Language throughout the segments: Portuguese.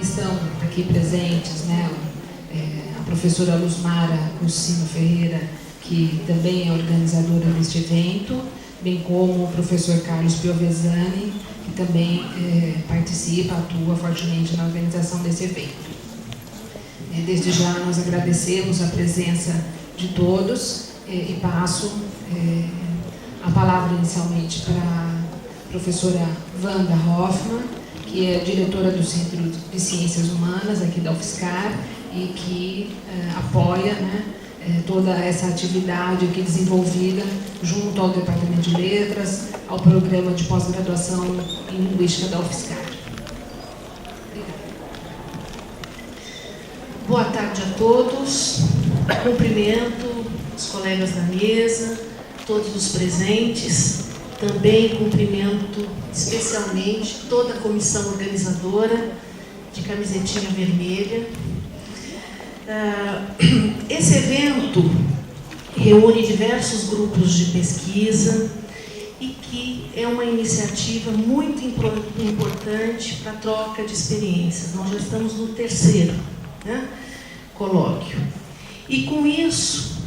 estão aqui presentes, né, a professora Luzmara Cursino Ferreira, que também é organizadora deste evento, bem como o professor Carlos Piovesani, que também participa, atua fortemente na organização desse evento. Desde já nós agradecemos a presença de todos e passo a palavra inicialmente para a professora Wanda Hoffmann, que é diretora do Centro de Ciências Humanas aqui da UFSCar e que apoia, né, toda essa atividade aqui desenvolvida junto ao Departamento de Letras, ao programa de pós-graduação em Linguística da UFSCar. Boa tarde a todos. Cumprimento os colegas da mesa, todos os presentes. Também cumprimento especialmente toda a comissão organizadora de camisetinha vermelha. Esse evento reúne diversos grupos de pesquisa e que é uma iniciativa muito importante para a troca de experiências. Nós já estamos no terceiro, né, colóquio. E com isso,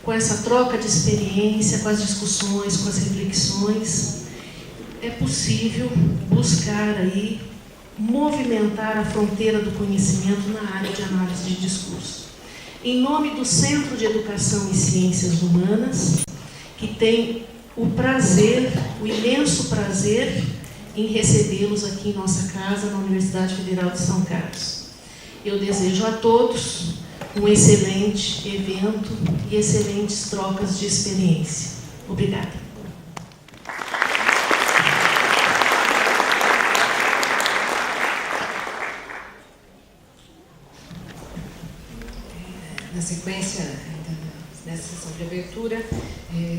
com essa troca de experiência, com as discussões, com as reflexões, é possível buscar aí movimentar a fronteira do conhecimento na área de análise de discurso. Em nome do Centro de Educação e Ciências Humanas, que tem o prazer, o imenso prazer em recebê-los aqui em nossa casa, na Universidade Federal de São Carlos. Eu desejo a todos um excelente evento e excelentes trocas de experiência. Obrigada. Na sequência, nessa sessão de abertura,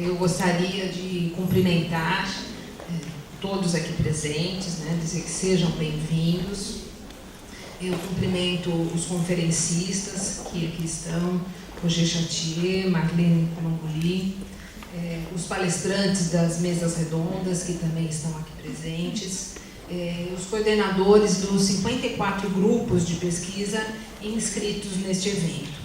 eu gostaria de cumprimentar todos aqui presentes, né, dizer que sejam bem-vindos. Eu cumprimento os conferencistas que aqui estão, Roger Chatier, Marlene Colongoli, os palestrantes das mesas redondas que também estão aqui presentes, os coordenadores dos 54 grupos de pesquisa inscritos neste evento,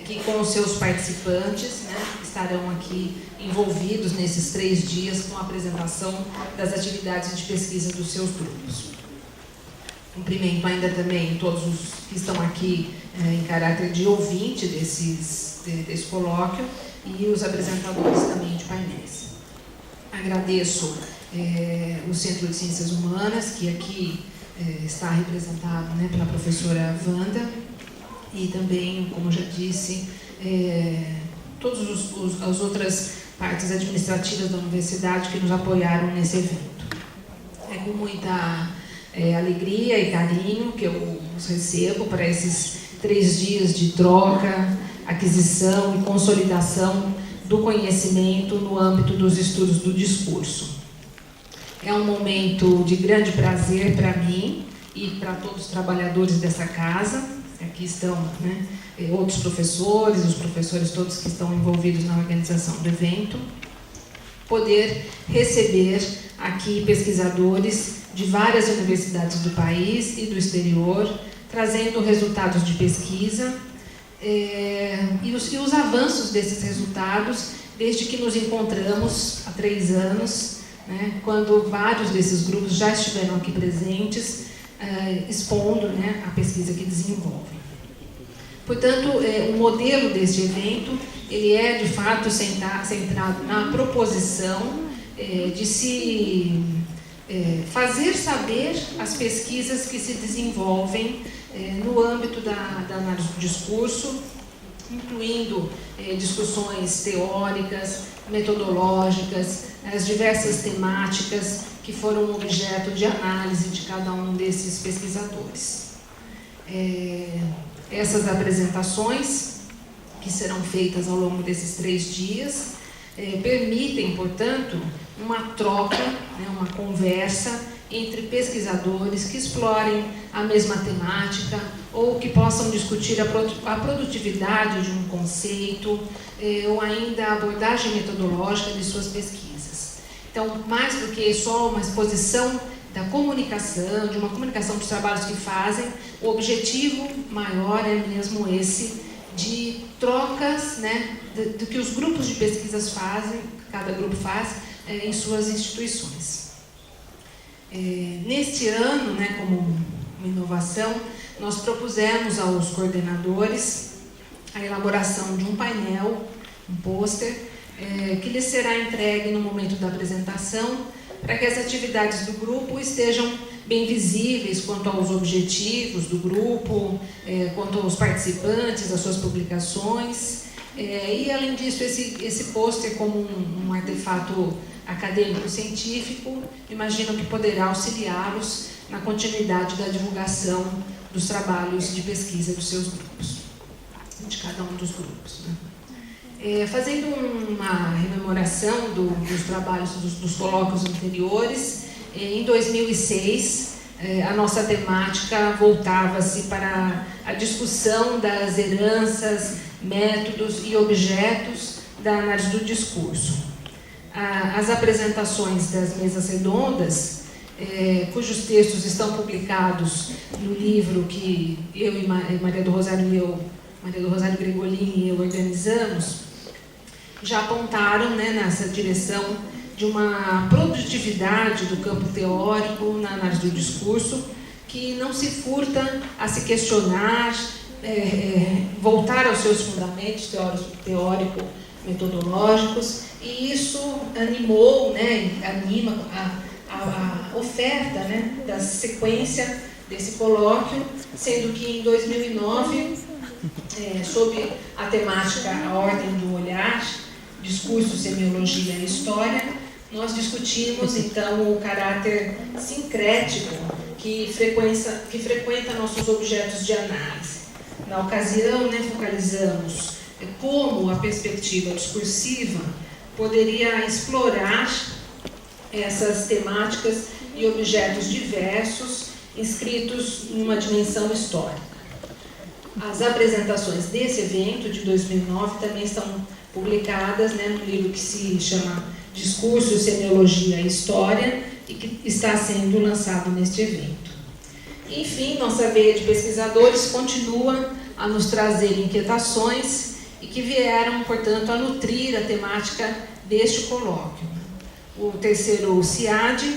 que com os seus participantes, né, estarão aqui envolvidos nesses 3 dias com a apresentação das atividades de pesquisa dos seus grupos. Cumprimento ainda também todos os que estão aqui em caráter de ouvinte desse colóquio e os apresentadores também de painéis. Agradeço o Centro de Ciências Humanas, que aqui está representado, né, pela professora Wanda, e também, como já disse, todas as outras partes administrativas da universidade que nos apoiaram nesse evento. É com muita alegria e carinho que eu os recebo para esses 3 dias de troca, aquisição e consolidação do conhecimento no âmbito dos estudos do discurso. É um momento de grande prazer para mim e para todos os trabalhadores dessa casa. Aqui estão, né, outros professores, os professores todos que estão envolvidos na organização do evento, poder receber aqui pesquisadores de várias universidades do país e do exterior, trazendo resultados de pesquisa e os avanços desses resultados desde que nos encontramos há 3 anos, né, quando vários desses grupos já estiveram aqui presentes, expondo, né, a pesquisa que desenvolvem. Portanto, o modelo deste evento ele é, de fato, centrado na proposição de se fazer saber as pesquisas que se desenvolvem no âmbito da análise do discurso, incluindo discussões teóricas, metodológicas, as diversas temáticas que foram objeto de análise de cada um desses pesquisadores. Essas apresentações, que serão feitas ao longo desses 3 dias, permitem, portanto, uma troca, né, uma conversa entre pesquisadores que explorem a mesma temática ou que possam discutir a produtividade de um conceito ou ainda a abordagem metodológica de suas pesquisas. Então, mais do que só uma exposição da comunicação, de uma comunicação dos trabalhos que fazem. O objetivo maior é mesmo esse, de trocas, né, do que os grupos de pesquisas fazem, cada grupo faz, em suas instituições. Neste ano, né, como uma inovação, nós propusemos aos coordenadores a elaboração de um painel, um pôster, que lhes será entregue no momento da apresentação, para que as atividades do grupo estejam bem visíveis quanto aos objetivos do grupo, quanto aos participantes, às suas publicações. E, além disso, esse pôster, como um artefato acadêmico-científico, imagino que poderá auxiliá-los na continuidade da divulgação dos trabalhos de pesquisa dos seus grupos, de cada um dos grupos, né? Fazendo uma rememoração dos trabalhos dos colóquios anteriores, em 2006, a nossa temática voltava-se para a discussão das heranças, métodos e objetos da análise do discurso. As apresentações das mesas redondas, cujos textos estão publicados no livro que eu e Maria do Rosário Gregolin e eu organizamos, já apontaram, né, nessa direção de uma produtividade do campo teórico na análise do discurso, que não se furta a se questionar, voltar aos seus fundamentos teórico-metodológicos, e isso animou, né, anima a oferta, né, da sequência desse colóquio, sendo que em 2009, sob a temática A Ordem do Olhar, Discurso, Semiologia e História, nós discutimos então o caráter sincrético que frequenta nossos objetos de análise. Na ocasião, né, focalizamos como a perspectiva discursiva poderia explorar essas temáticas e objetos diversos inscritos numa dimensão histórica. As apresentações desse evento de 2009 também estão publicadas, né, no livro que se chama Discurso, Semiologia e História, e que está sendo lançado neste evento. Enfim, nossa veia de pesquisadores continua a nos trazer inquietações e que vieram, portanto, a nutrir a temática deste colóquio. O terceiro CIAD,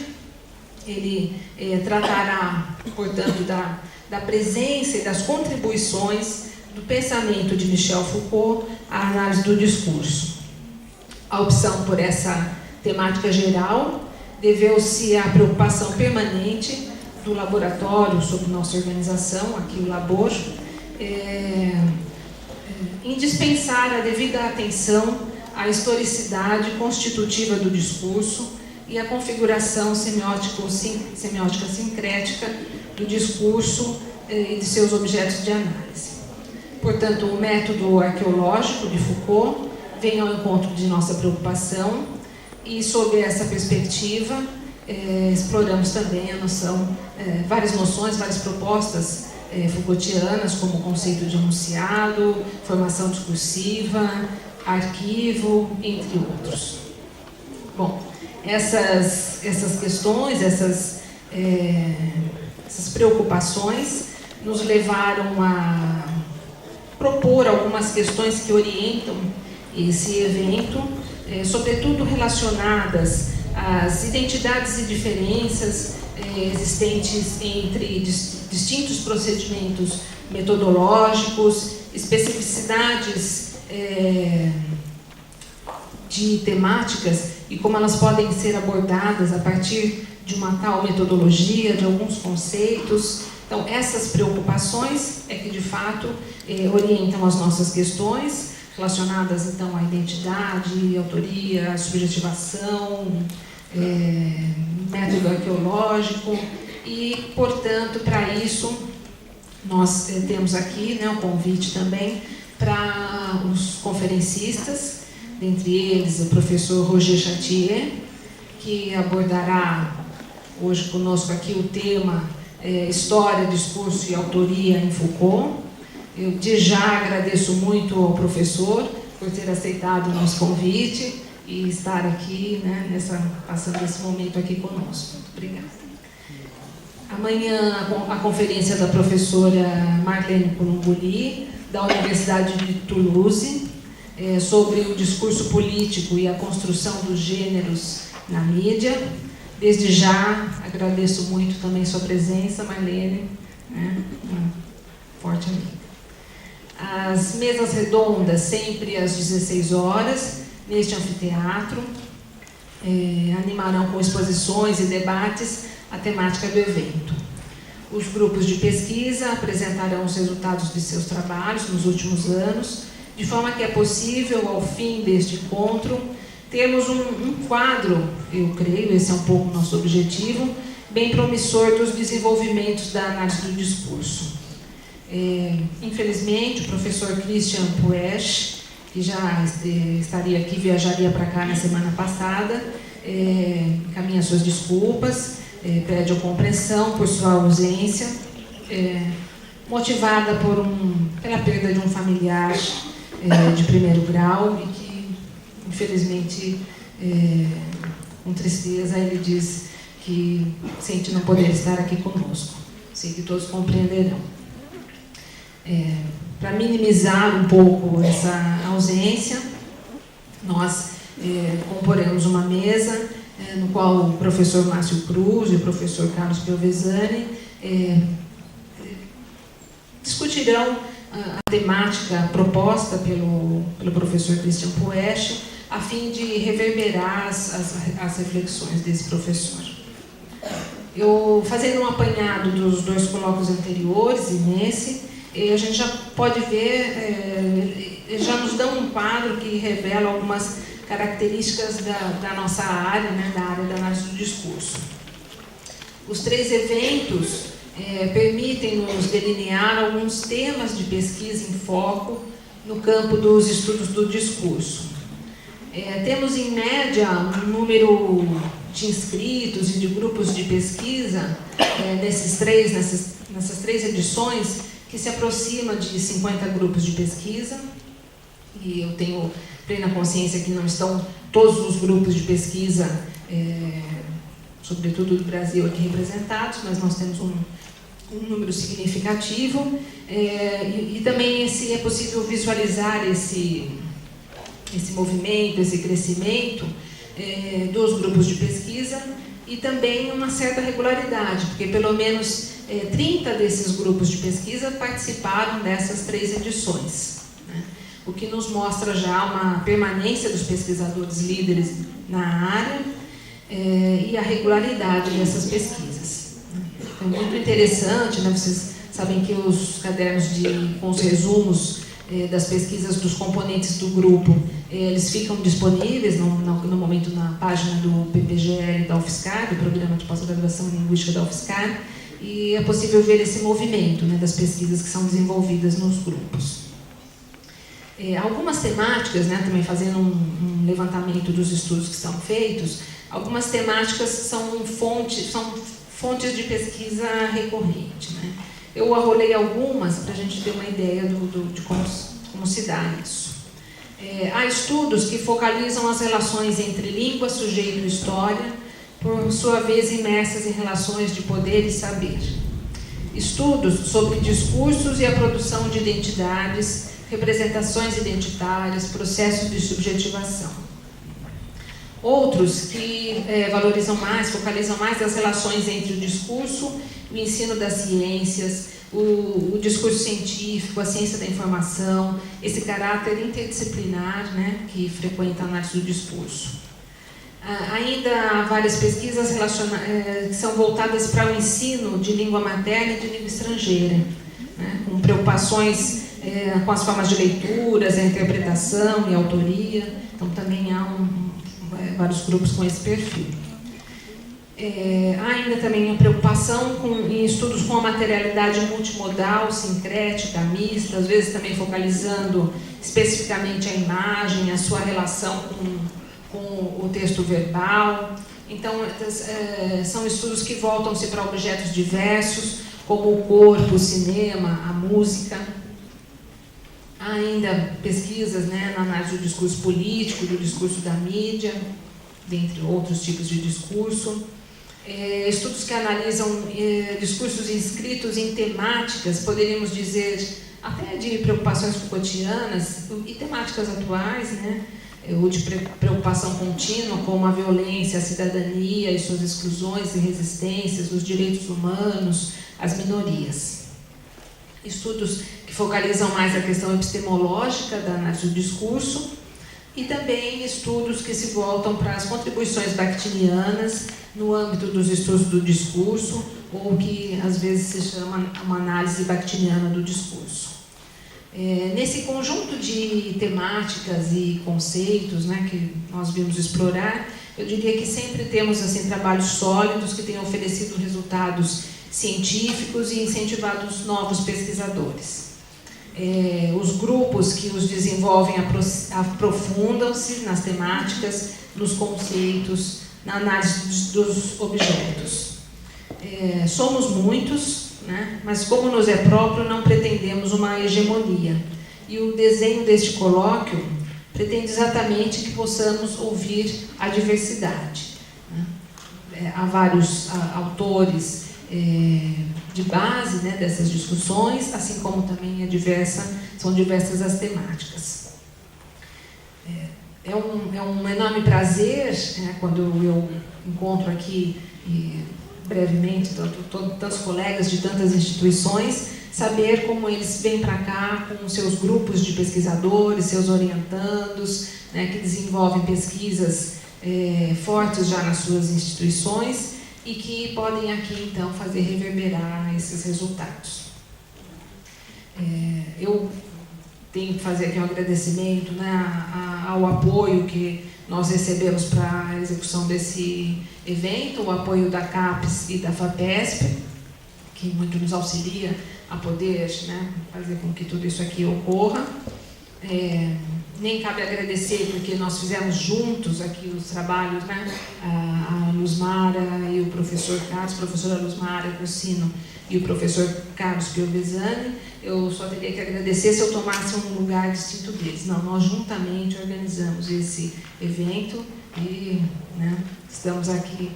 ele tratará, portanto, da presença e das contribuições do pensamento de Michel Foucault à análise do discurso. A opção por essa temática geral deveu-se à preocupação permanente do laboratório sobre nossa organização, aqui o Labor, em dispensar a devida atenção à historicidade constitutiva do discurso e à configuração semiótica sincrética do discurso e de seus objetos de análise. Portanto, o método arqueológico de Foucault vem ao encontro de nossa preocupação e, sob essa perspectiva, exploramos também a noção, várias noções, várias propostas Foucaultianas, como o conceito de enunciado, formação discursiva, arquivo, entre outros. Bom, essas questões, essas preocupações nos levaram a propor algumas questões que orientam esse evento, sobretudo relacionadas às identidades e diferenças existentes entre distintos procedimentos metodológicos, especificidades de temáticas e como elas podem ser abordadas a partir de uma tal metodologia, de alguns conceitos. Então, essas preocupações é que, de fato, orientam as nossas questões, relacionadas, então, à identidade, autoria, subjetivação, método arqueológico e, portanto, para isso, nós temos aqui, né, um convite também para os conferencistas, dentre eles o professor Roger Chartier, que abordará hoje conosco aqui o tema História, Discurso e Autoria em Foucault. Eu de já agradeço muito ao professor por ter aceitado o nosso convite e estar aqui, né, passando esse momento aqui conosco. Muito obrigada. Amanhã, a conferência da professora Marlene Columboli, da Universidade de Toulouse, sobre o discurso político e a construção dos gêneros na mídia. Desde já, agradeço muito também sua presença, Marlene, né? Forte amiga. As mesas redondas, sempre às 16 horas, neste anfiteatro, animarão com exposições e debates a temática do evento. Os grupos de pesquisa apresentarão os resultados de seus trabalhos nos últimos anos, de forma que é possível, ao fim deste encontro, termos um quadro, eu creio, esse é um pouco o nosso objetivo, bem promissor dos desenvolvimentos da análise do discurso. Infelizmente, o professor Christian Puech, que já estaria aqui, viajaria para cá na semana passada, encaminha suas desculpas, pede a compreensão por sua ausência, motivada pela perda de um familiar de primeiro grau e que, infelizmente, com tristeza, ele diz que sente não poder estar aqui conosco. Sei que todos compreenderão. Para minimizar um pouco essa ausência, nós comporemos uma mesa no qual o professor Márcio Cruz e o professor Carlos Piovesani discutirão a temática proposta pelo professor Christian Puech, a fim de reverberar as reflexões desse professor. Eu, fazendo um apanhado dos dois colóquios anteriores e nesse, a gente já pode ver, eles já nos dão um quadro que revela algumas características da nossa área, né, da área da análise do discurso. Os 3 eventos permitem-nos delinear alguns temas de pesquisa em foco no campo dos estudos do discurso. Temos, em média, um número de inscritos e de grupos de pesquisa nessas 3 edições, que se aproxima de 50 grupos de pesquisa, e eu tenho plena consciência que não estão todos os grupos de pesquisa, sobretudo do Brasil, aqui representados, mas nós temos um número significativo, e também é possível visualizar esse movimento, esse crescimento dos grupos de pesquisa, e também uma certa regularidade, porque pelo menos 30 desses grupos de pesquisa participaram dessas 3 edições, né? O que nos mostra já uma permanência dos pesquisadores líderes na área e a regularidade dessas pesquisas. Então, é muito interessante, né? Vocês sabem que os cadernos com os resumos das pesquisas dos componentes do grupo, eles ficam disponíveis no momento na página do PPGL da UFSCar, do Programa de Pós-Graduação em Linguística da UFSCar, e é possível ver esse movimento, né, das pesquisas que são desenvolvidas nos grupos. Algumas temáticas, né, também fazendo um levantamento dos estudos que são feitos, algumas temáticas são fontes de pesquisa recorrente, né? Eu arrolei algumas para a gente ter uma ideia de como se dá isso. Há estudos que focalizam as relações entre língua, sujeito e história, por sua vez imersas em relações de poder e saber. Estudos sobre discursos e a produção de identidades, representações identitárias, processos de subjetivação. Outros que focalizam mais as relações entre o discurso, o ensino das ciências, o discurso científico, a ciência da informação, esse caráter interdisciplinar, né, que frequenta a análise do discurso. Ainda há várias pesquisas que são voltadas para o ensino de língua materna e de língua estrangeira, né, com preocupações com as formas de leituras, a interpretação e a autoria. Então, também há vários grupos com esse perfil. Há ainda também a preocupação em estudos com a materialidade multimodal, sincrética, mista, às vezes também focalizando especificamente a imagem, a sua relação com o texto verbal. Então, são estudos que voltam-se para objetos diversos, como o corpo, o cinema, a música. Há ainda pesquisas, né, na análise do discurso político, do discurso da mídia, dentre outros tipos de discurso. estudos que analisam discursos inscritos em temáticas, poderíamos dizer, até de preocupações Foucaultianas e temáticas atuais, né? Ou de preocupação contínua, como a violência, a cidadania e suas exclusões e resistências, os direitos humanos, as minorias. Estudos que focalizam mais a questão epistemológica da análise do discurso e também estudos que se voltam para as contribuições bakhtinianas no âmbito dos estudos do discurso, ou que às vezes se chama uma análise bakhtiniana do discurso. Nesse conjunto de temáticas e conceitos, né, que nós vimos explorar, eu diria que sempre temos assim, trabalhos sólidos que têm oferecido resultados científicos e incentivado novos pesquisadores. Os grupos que os desenvolvem aprofundam-se nas temáticas, nos conceitos, na análise dos objetos. Somos muitos, né? Mas como nos é próprio, não pretendemos uma hegemonia. E o desenho deste colóquio pretende exatamente que possamos ouvir a diversidade, né? Há vários autores de base, né, dessas discussões, assim como também são diversas as temáticas. É um enorme prazer, né, quando eu encontro aqui brevemente tantos colegas de tantas instituições, saber como eles vêm para cá com seus grupos de pesquisadores, seus orientandos, né, que desenvolvem pesquisas fortes já nas suas instituições e que podem aqui, então, fazer reverberar esses resultados. Eu tenho que fazer aqui um agradecimento, né, ao apoio que nós recebemos para a execução desse evento, o apoio da CAPES e da FAPESP, que muito nos auxilia a poder, né, fazer com que tudo isso aqui ocorra. Nem cabe agradecer, porque nós fizemos juntos aqui os trabalhos, né, a Luzmara e o professor Carlos, a professora Luzmara Cursino e o professor Carlos Piovesani. Eu só teria que agradecer se eu tomasse um lugar distinto deles. Não, nós juntamente organizamos esse evento e, né, estamos aqui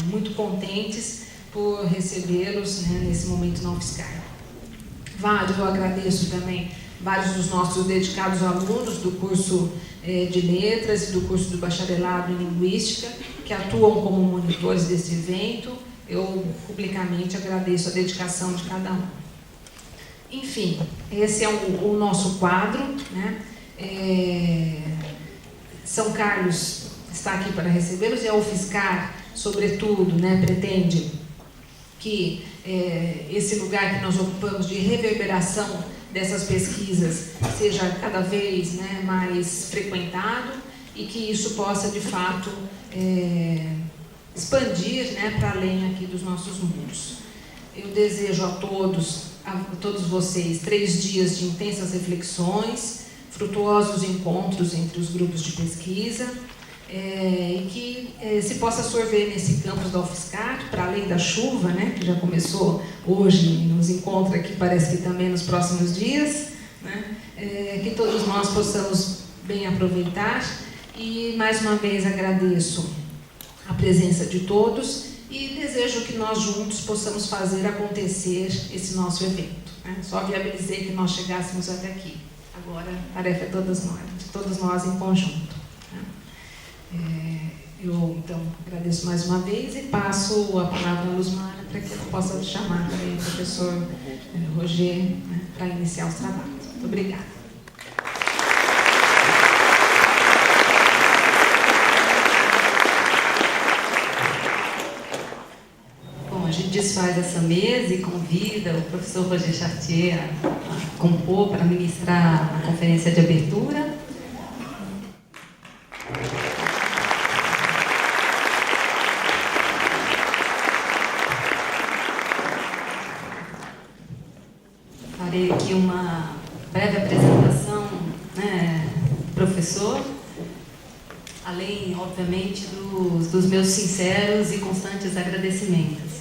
muito contentes por recebê-los, né, nesse momento na UFSCar. Eu agradeço também vários dos nossos dedicados alunos do curso de Letras e do curso do Bacharelado em Linguística, que atuam como monitores desse evento. Eu publicamente agradeço a dedicação de cada um. Enfim, esse é o nosso quadro, né? São Carlos está aqui para recebê-los e a UFSCar, sobretudo, né, pretende que esse lugar que nós ocupamos de reverberação dessas pesquisas seja cada vez, né, mais frequentado e que isso possa, de fato, expandir, né, para além aqui dos nossos mundos. Eu desejo a todos vocês 3 dias de intensas reflexões, frutuosos encontros entre os grupos de pesquisa, e que se possa sorver nesse campus da UFSCar, para além da chuva, né, que já começou hoje e nos encontra aqui, parece que também nos próximos dias, né, que todos nós possamos bem aproveitar. E mais uma vez agradeço a presença de todos e desejo que nós juntos possamos fazer acontecer esse nosso evento, né? Só viabilizei que nós chegássemos até aqui. Agora a tarefa é de todos nós em conjunto, né? Eu, então, agradeço mais uma vez e passo a palavra à Luzmara para que eu possa chamar também o professor Roger, né, para iniciar os trabalhos. Muito obrigada. Bom, a gente desfaz essa mesa e convida o professor Roger Chartier a compor para ministrar a conferência de abertura. Farei aqui uma breve apresentação, né, do professor, além, obviamente, dos meus sinceros e constantes agradecimentos.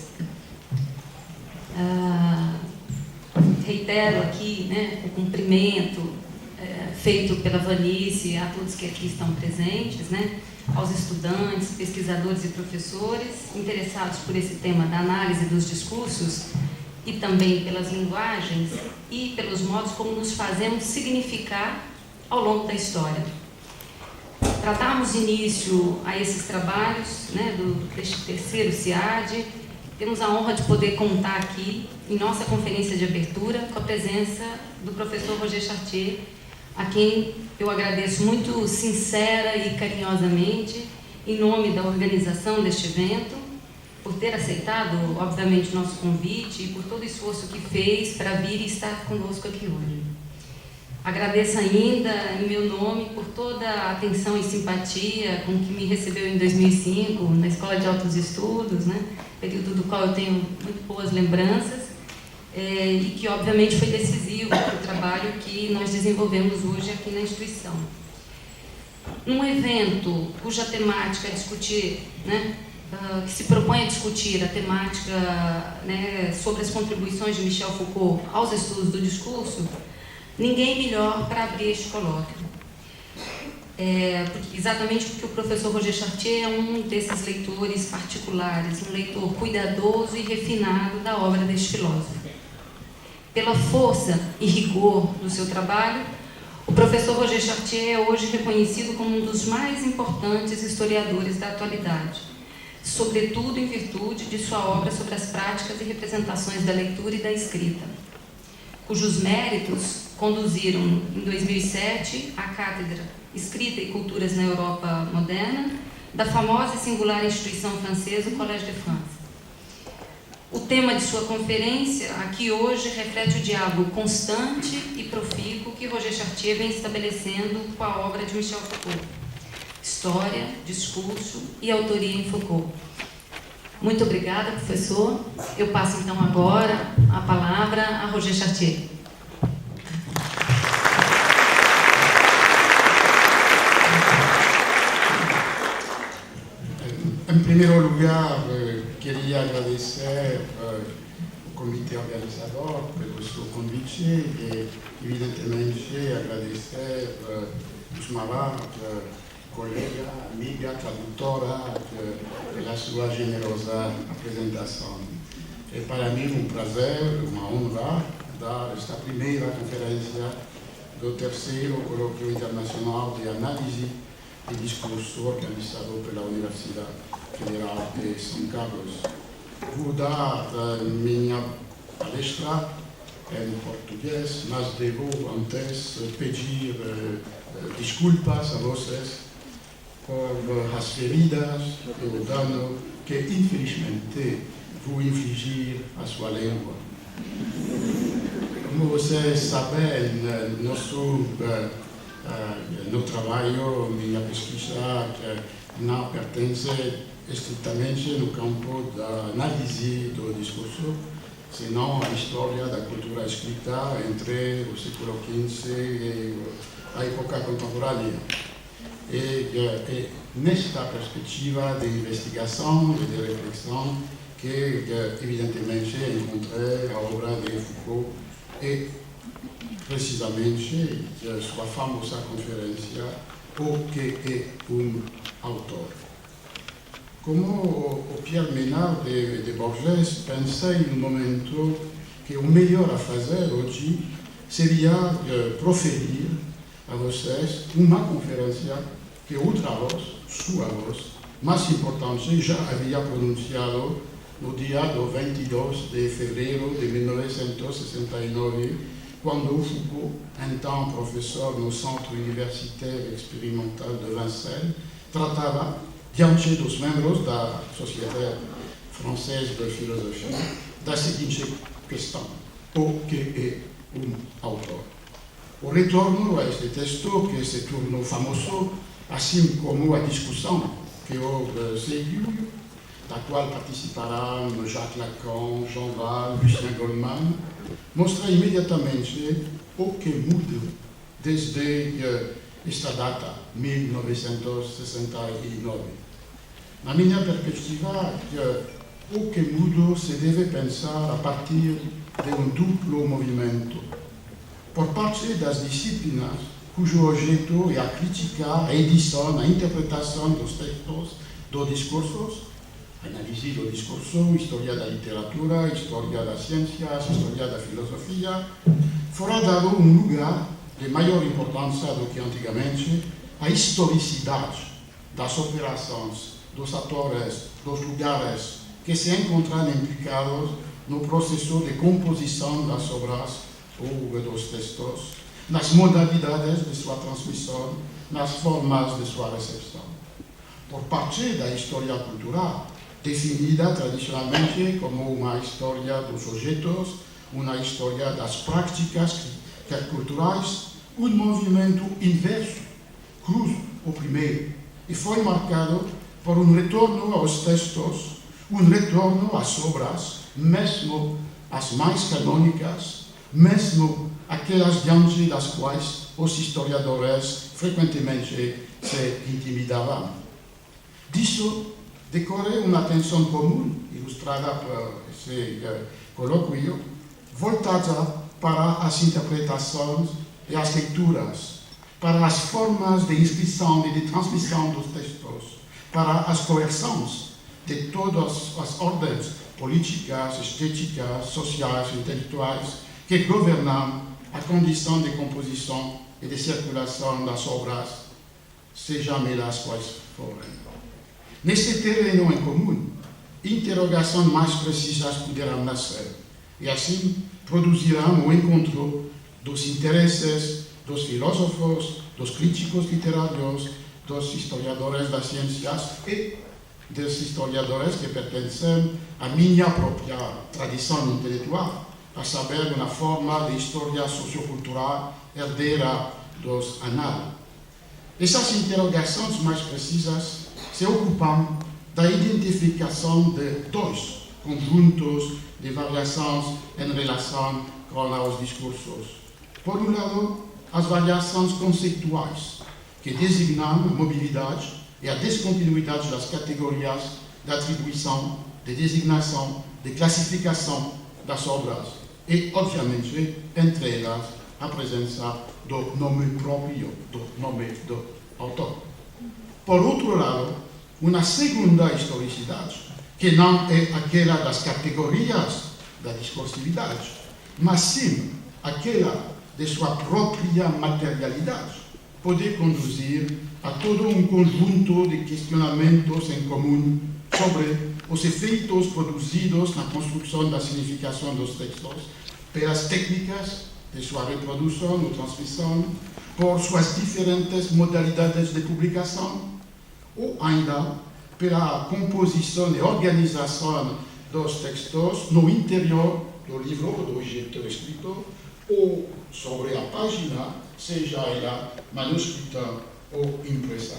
Reitero aqui, né, o cumprimento feito pela Vanice, a todos que aqui estão presentes, né? Aos estudantes, pesquisadores e professores interessados por esse tema da análise dos discursos e também pelas linguagens e pelos modos como nos fazemos significar ao longo da história. Para darmos início a esses trabalhos, né, deste terceiro CIAD, temos a honra de poder contar aqui, em nossa conferência de abertura, com a presença do professor Roger Chartier, a quem eu agradeço muito sincera e carinhosamente, em nome da organização deste evento, por ter aceitado, obviamente, o nosso convite e por todo o esforço que fez para vir e estar conosco aqui hoje. Agradeço ainda, em meu nome, por toda a atenção e simpatia com que me recebeu em 2005, na Escola de Altos Estudos, né? Período do qual eu tenho muito boas lembranças, e que, obviamente, foi decisivo para o trabalho que nós desenvolvemos hoje aqui na instituição. Um evento cuja temática é discutir, né, que se propõe a discutir a temática, né, sobre as contribuições de Michel Foucault aos estudos do discurso, ninguém melhor para abrir este colóquio. Exatamente porque o professor Roger Chartier é um desses leitores particulares, um leitor cuidadoso e refinado da obra deste filósofo. Pela força e rigor do seu trabalho, o professor Roger Chartier é hoje reconhecido como um dos mais importantes historiadores da atualidade, sobretudo em virtude de sua obra sobre as práticas e representações da leitura e da escrita, cujos méritos conduziram, em 2007, a Cátedra Escrita e Culturas na Europa Moderna, da famosa e singular instituição francesa, o Collège de France. O tema de sua conferência, aqui hoje, reflete o diálogo constante e profícuo que Roger Chartier vem estabelecendo com a obra de Michel Foucault. História, discurso e autoria em Foucault. Muito obrigada, professor. Eu passo, então, agora a palavra a Roger Chartier. Em primeiro lugar, queria agradecer ao comitê organizador pelo seu convite e, evidentemente, agradecer os Marat, colega, amiga, tradutora, pela sua generosa apresentação. É para mim um prazer, uma honra, dar esta primeira conferência do terceiro colóquio internacional de análise e discurso organizado pela Universidade Federal de São Carlos. Vou dar minha palestra em português, mas devo antes pedir desculpas a vocês por as feridas e o dano que, infelizmente, vou infligir à sua língua. Como vocês sabem, no trabalho, minha pesquisa não pertence estritamente no campo da análise do discurso, senão a história da cultura escrita entre o século XV e a época contemporânea. E nesta perspectiva de investigação e de reflexão que, evidentemente, encontrei a obra de Foucault e, precisamente, sua famosa conferência O que é autor. Como o Pierre Menard de Borges, pensei no momento que o melhor a fazer hoje seria proferir a vocês uma conferência que outra voz, sua voz, mais importante, já havia pronunciado no dia do 22 de fevereiro de 1969, quando Foucault, então professor no Centre Universitaire Expérimental de Vincennes, tratava, diante dos membros da Société Française de Philosophie, da seguinte questão: o que é autor? O retorno a este texto, que se tornou famoso, assim como a discussão que houve seguiu, da qual participaram Jacques Lacan, Jean Val, Lucien Goldman, mostra imediatamente o que muda desde esta data, 1969. Na minha perspectiva, o que muda se deve pensar a partir de um duplo movimento. Por parte das disciplinas cujo objeto é a crítica, a edição, a interpretação dos textos, dos discursos, análise do discurso, história da literatura, história das ciências, história da filosofia, fora dado um lugar de maior importância do que antigamente à historicidade das operações, dos atores, dos lugares que se encontram implicados no processo de composição das obras ou dos textos, nas modalidades de sua transmissão, nas formas de sua recepção. Por parte da história cultural, definida tradicionalmente como uma história dos objetos, uma história das práticas culturais, um movimento inverso cruza o primeiro e foi marcado por um retorno aos textos, um retorno às obras, mesmo as mais canônicas, mesmo aquelas diante das quais os historiadores frequentemente se intimidavam. Disso decorre uma tensão comum, ilustrada por esse colóquio, voltada para as interpretações e as leituras, para as formas de inscrição e de transmissão dos textos, para as coerções de todas as ordens políticas, estéticas, sociais e intelectuais que governam a condição de composição e de circulação das obras, sejam elas quais forem. Nesse terreno em comum, interrogações mais precisas poderão nascer e assim produzirão o encontro dos interesses dos filósofos, dos críticos literários, dos historiadores das ciências e dos historiadores que pertencem à minha própria tradição intelectual, a saber, uma forma de história sociocultural herdeira dos anais. Essas interrogações mais precisas se ocupam da identificação de dois conjuntos de variações em relação com os discursos. Por um lado, as variações conceituais, que designam a mobilidade e a descontinuidade das categorias de atribuição, de designação, de classificação das obras e, obviamente, entre elas, a presença do nome próprio, do nome do autor. Por outro lado, uma segunda historicidade, que não é aquela das categorias da discursividade, mas sim aquela de sua própria materialidade, pode conduzir a todo um conjunto de questionamentos em comum sobre os efeitos produzidos na construção da significação dos textos, pelas técnicas de sua reprodução ou transmissão, por suas diferentes modalidades de publicação, ou ainda pela composição e organização dos textos no interior do livro ou do objeto escrito, ou sobre a página, seja ela manuscrita ou impressa.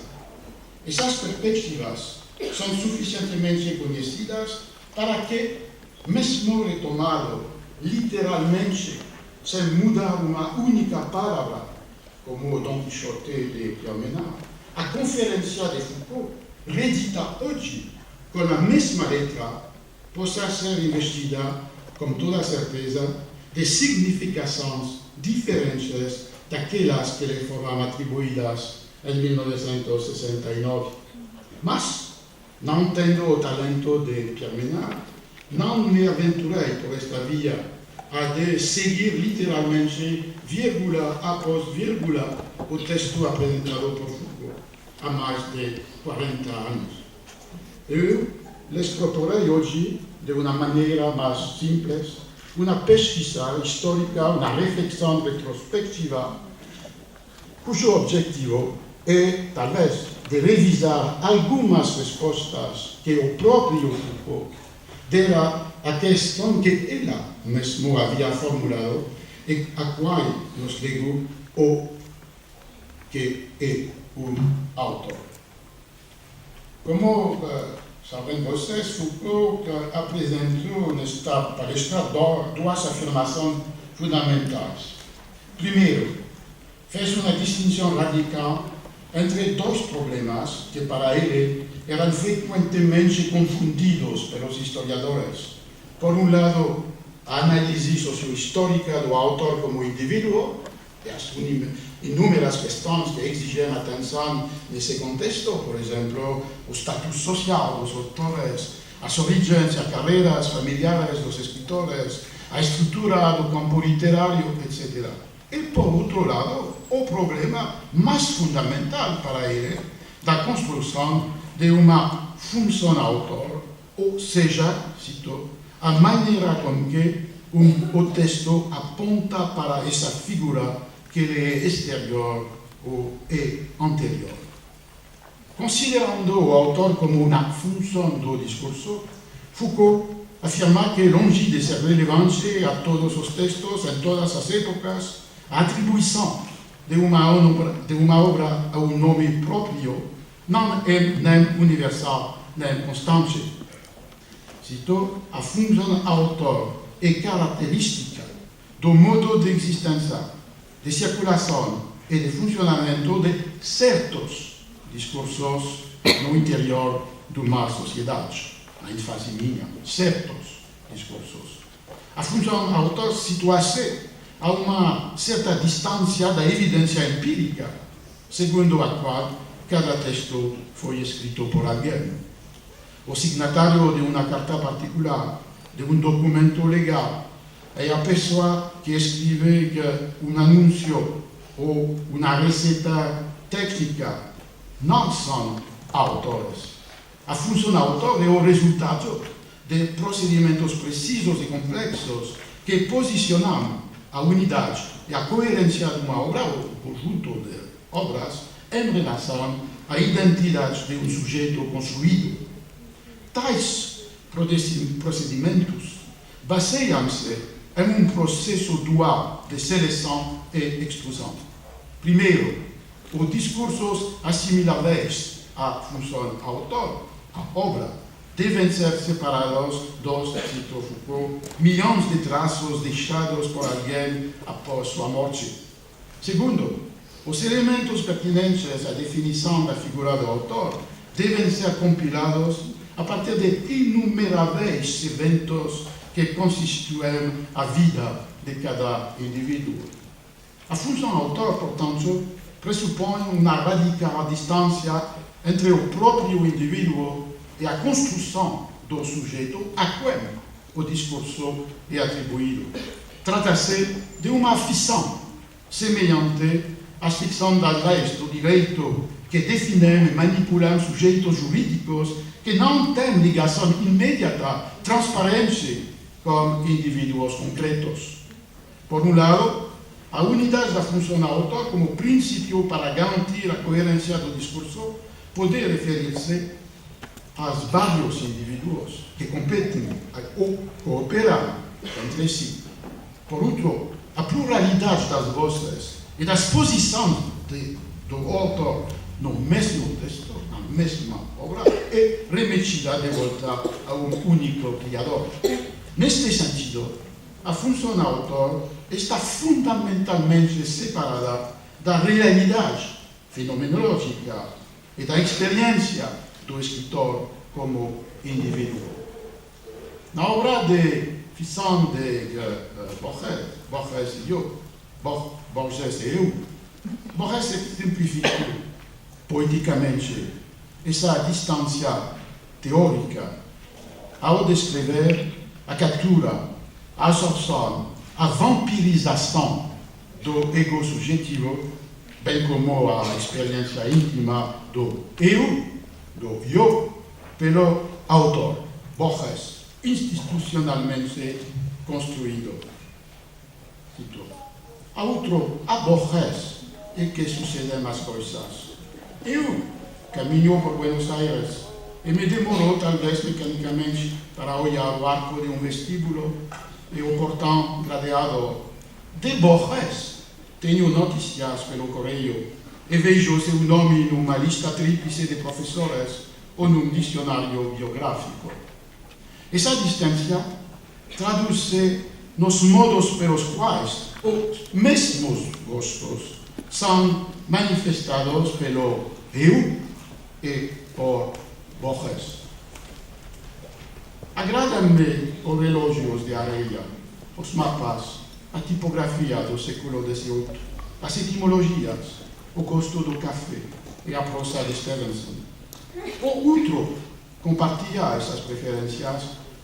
Essas perspectivas são suficientemente conhecidas para que, mesmo retomado literalmente, sem mudar uma única palavra, como o Dom Quixote de Pierre Menard, a Conferência de Foucault, redita hoje com a mesma letra, possa ser investida, com toda certeza, de significações diferentes daquelas que lhe foram atribuídas em 1969. Mas, não tendo o talento de Pierre Menard, não me aventurei por esta via a de seguir literalmente, vírgula após vírgula, o texto apresentado por Foucault há mais de 40 anos. Eu lhes proporei hoje, de uma maneira mais simples, uma pesquisa histórica, uma reflexão retrospectiva, cujo objetivo é, talvez, de revisar algumas respostas que o próprio Foucault dera à questão que ela mesmo havia formulado e a qual nos legou o que é um autor. Como sabem vocês, Foucault apresentou nesta palestra duas afirmações fundamentais. Primeiro, fez uma distinção radical entre dois problemas que, para ele, eram frequentemente confundidos pelos historiadores. Por um lado, a análise sociohistórica do autor como indivíduo, e as inúmeras questões que exigem atenção nesse contexto, por exemplo, o status social dos autores, as origens e as carreiras familiares dos escritores, a estrutura do campo literário, etc. E, por outro lado, o problema mais fundamental para ele da construção de uma função autor, ou seja, cito, a maneira com que o texto aponta para essa figura que lhe é exterior ou é anterior. Considerando o autor como uma função do discurso, Foucault afirma que, longe de ser relevante a todos os textos, em todas as épocas, a atribuição de uma obra a um nome próprio não é nem universal, nem constante. Cito, a função autor é característica do modo de existência, de circulação e de funcionamento de certos discursos no interior de uma sociedade. A ênfase minha, certos discursos. A função autor situa-se a uma certa distância da evidência empírica, segundo a qual cada texto foi escrito por alguém. O signatário de uma carta particular, de um documento legal, é a pessoa que escreve um anúncio ou uma receita técnica. Não são autores. A função autor é o resultado de procedimentos precisos e complexos que posicionam a unidade e a coerência de uma obra ou conjunto de obras em relação à identidade de um sujeito construído. Tais procedimentos baseiam-se em um processo dual de seleção e exclusão. Primeiro, os discursos assimiláveis à função autor, à obra, devem ser separados dos, cito Foucault, milhões de traços deixados por alguém após sua morte. Segundo, os elementos pertinentes à definição da figura do autor devem ser compilados a partir de inumeráveis eventos que constituem a vida de cada indivíduo. A função autor, portanto, pressupõe uma radical distância entre o próprio indivíduo e a construção do sujeito a quem o discurso é atribuído. Trata-se de uma ficção semelhante à ficção das leis do direito que definem e manipulam sujeitos jurídicos que não têm ligação imediata, transparente, com indivíduos concretos. Por um lado, a unidade da função autor como princípio para garantir a coerência do discurso pode referir-se aos vários indivíduos que competem ou cooperam entre si. Por outro, a pluralidade das vozes e das posições do autor no mesmo texto, na mesma obra, é remetida de volta a um único criador. Neste sentido, a função autor está fundamentalmente separada da realidade fenomenológica e da experiência do escritor como indivíduo. Na obra de ficção de Borges e eu, Borges simplificou poeticamente essa distância teórica ao descrever a captura, a absorção, a vampirização do ego subjetivo, bem como a experiência íntima do eu, pelo autor, Borges, institucionalmente construído. A Borges é que sucedem as coisas. Eu caminho por Buenos Aires e me demorou, talvez mecanicamente, para olhar o arco de um vestíbulo e o portão gradeado. De Borges tenho notícias pelo correio e vejo seu nome numa lista tríplice de professores ou num dicionário biográfico. Essa distância traduz-se nos modos pelos quais os mesmos gostos são manifestados pelo eu e por Borges. Agradam-me os relógios de areia, os mapas, a tipografia do século XVIII. as etimologias, o gosto do café e a prosa de Stevenson. O outro compartilha essas preferências,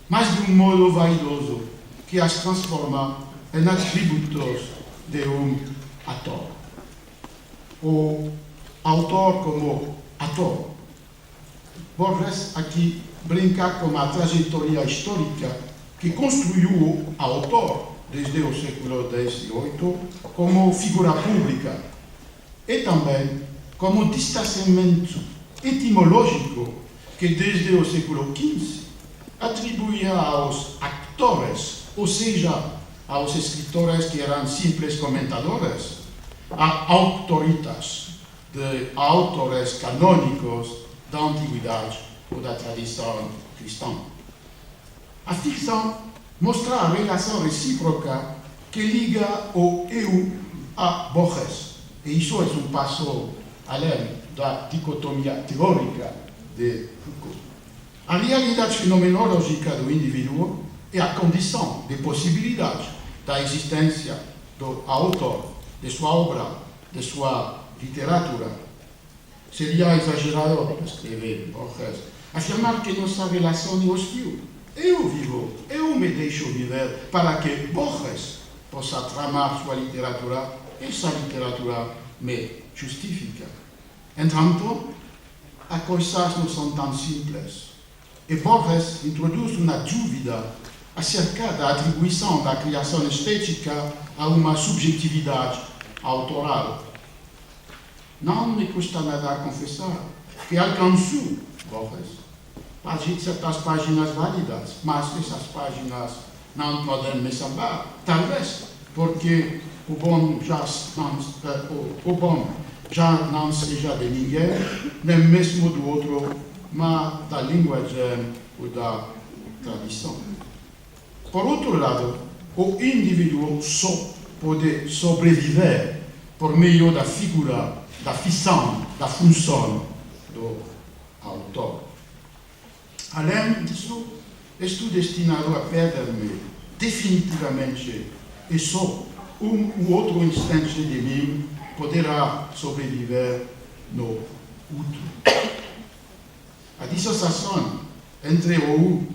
mas de um modo vaidoso, que as transforma em atributos de ator. O autor como ator. Borges aqui brinca com a trajetória histórica que construiu o autor desde o século XVIII como figura pública e também como distanciamento etimológico que desde o século XV atribuía aos actores, ou seja, aos escritores que eram simples comentadores, a autoritas de autores canônicos da antiguidade ou da tradição cristã. A ficção mostra a relação recíproca que liga o eu a Borges, e isso é um passo além da dicotomia teórica de Foucault. A realidade fenomenológica do indivíduo é a condição de possibilidade da existência do autor, de sua obra, de sua literatura. Seria exagerado, escreve Borges, afirmar que nossa relação é hostil. Eu vivo, eu me deixo viver para que Borges possa tramar sua literatura e essa literatura me justifica. Entretanto, as coisas não são tão simples. E Borges introduz uma dúvida acerca da atribuição da criação estética a uma subjetividade autoral. Não me custa nada confessar que alcançou Borges certas páginas válidas, mas essas páginas não podem me salvar. Talvez porque o bom já não seja de ninguém, nem mesmo do outro, mas da linguagem ou da tradição. Por outro lado, o indivíduo só pode sobreviver por meio da figura, da ficção, da função do autor. Além disso, estou destinado a perder-me definitivamente e só ou outro instante de mim poderá sobreviver no outro. A dissociação entre o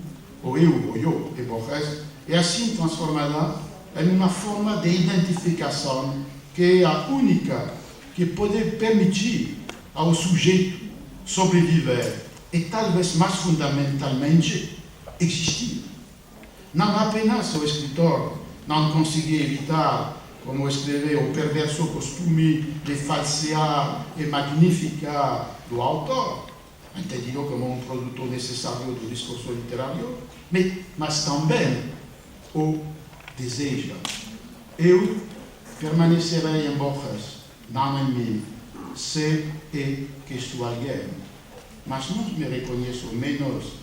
eu e Borges é assim transformada em uma forma de identificação que é a única que pode permitir ao sujeito sobreviver e talvez mais fundamentalmente existir. Não apenas o escritor não conseguia evitar, como escreveu, o perverso costume de falsear e magnificar do autor, entendido como um produto necessário do discurso literário, mas também o deseja. Eu permanecerei em Borges, não em mim. Sei que sou alguém, mas não me reconheço menos,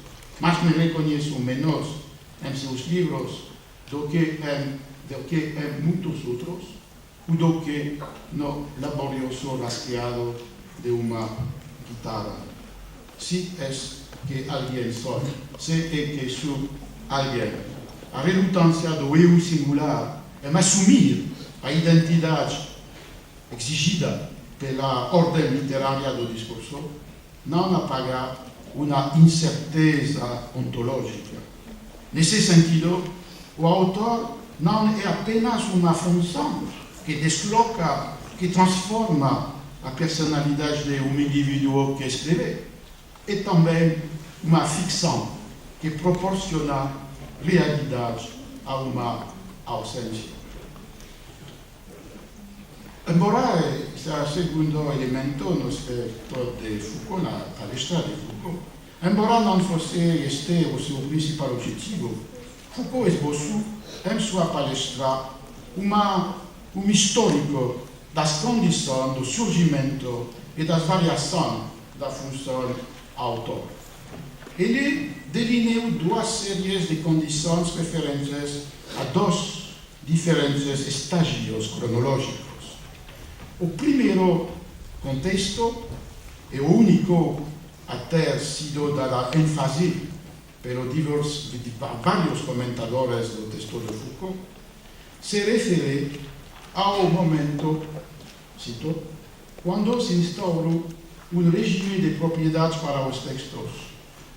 em seus livros do que em muitos outros, ou do que no laborioso rasgueado de uma guitarra. Se é que alguém sou, se é que sou alguém. A relutância do eu singular é assumir a identidade exigida pela ordem literária do discurso, não apaga uma incerteza ontológica. Nesse sentido, o autor não é apenas uma função que desloca, que transforma a personalidade de um indivíduo que escreve, é também uma ficção que proporciona realidade a uma ausência. Embora esse segundo elemento no escritor de Foucault, na palestra de Foucault, embora não fosse este o seu principal objetivo, Foucault esboçou em sua palestra um histórico das condições do surgimento e das variações da função autor. Ele delineou duas séries de condições referentes a dois diferentes estágios cronológicos. O primeiro contexto é o único a ter sido dada ênfase pelos vários comentadores do texto de Foucault, se refere ao momento cito, quando se instaurou regime de propriedade para os textos,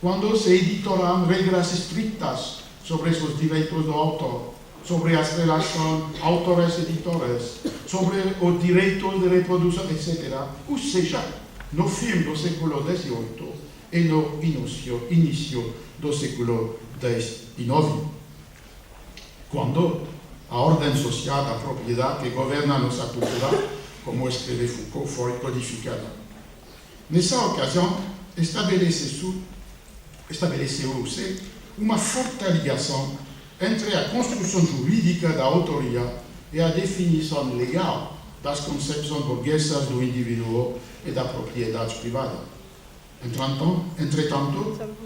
quando se editoram regras estritas sobre os direitos do autor, sobre as relações autores-editores, sobre os direitos de reprodução, etc. Ou seja, no fim do século XVIII e no início do século XIX, quando a ordem social da propriedade que governa nossa cultura, como escreve Foucault, foi codificada. Nessa ocasião, estabeleceu-se uma forte ligação entre a construção jurídica da autoria e a definição legal das concepções burguesas do indivíduo e da propriedade privada. Entretanto,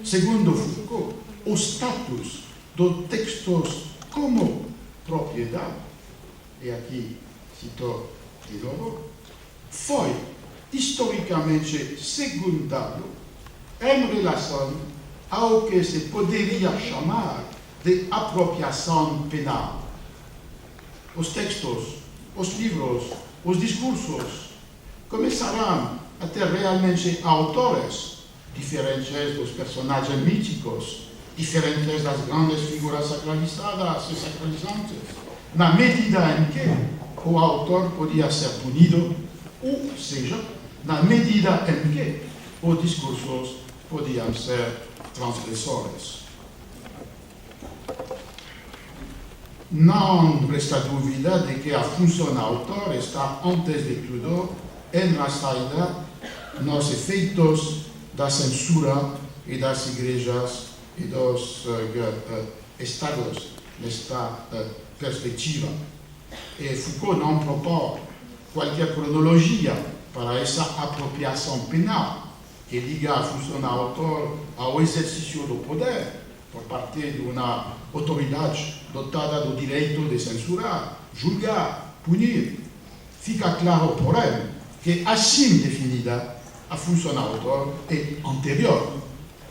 segundo Foucault, o status dos textos como propriedade, e aqui cito de novo, foi historicamente secundário em relação ao que se poderia chamar de apropriação penal. Os textos, os livros, os discursos começarão a ter realmente autores diferentes dos personagens míticos, diferentes das grandes figuras sacralizadas e sacralizantes, na medida em que o autor podia ser punido, ou seja, na medida em que os discursos podiam ser transgressores. Não resta dúvida de que a função autor está, antes de tudo, enraizada nos efeitos da censura e das igrejas e dos estados nesta perspectiva. E Foucault não propõe qualquer cronologia para essa apropriação penal que liga a função autor ao exercício do poder por parte de uma autoridade dotada do direito de censurar, julgar, punir. Fica claro, porém, que assim definida, a função autor é anterior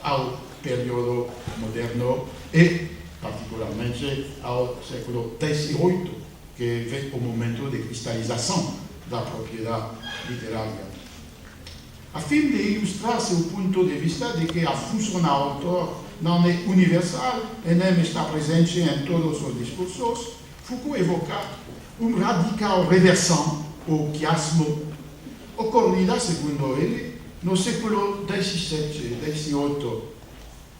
ao período moderno e, particularmente, ao século XVIII, que é o momento de cristalização da propriedade literária. A fim de ilustrar seu ponto de vista de que a função autor não é universal e nem está presente em todos os discursos, Foucault evoca uma radical reversão, ou quiasmo, ocorrida, segundo ele, no século XVII e XVIII,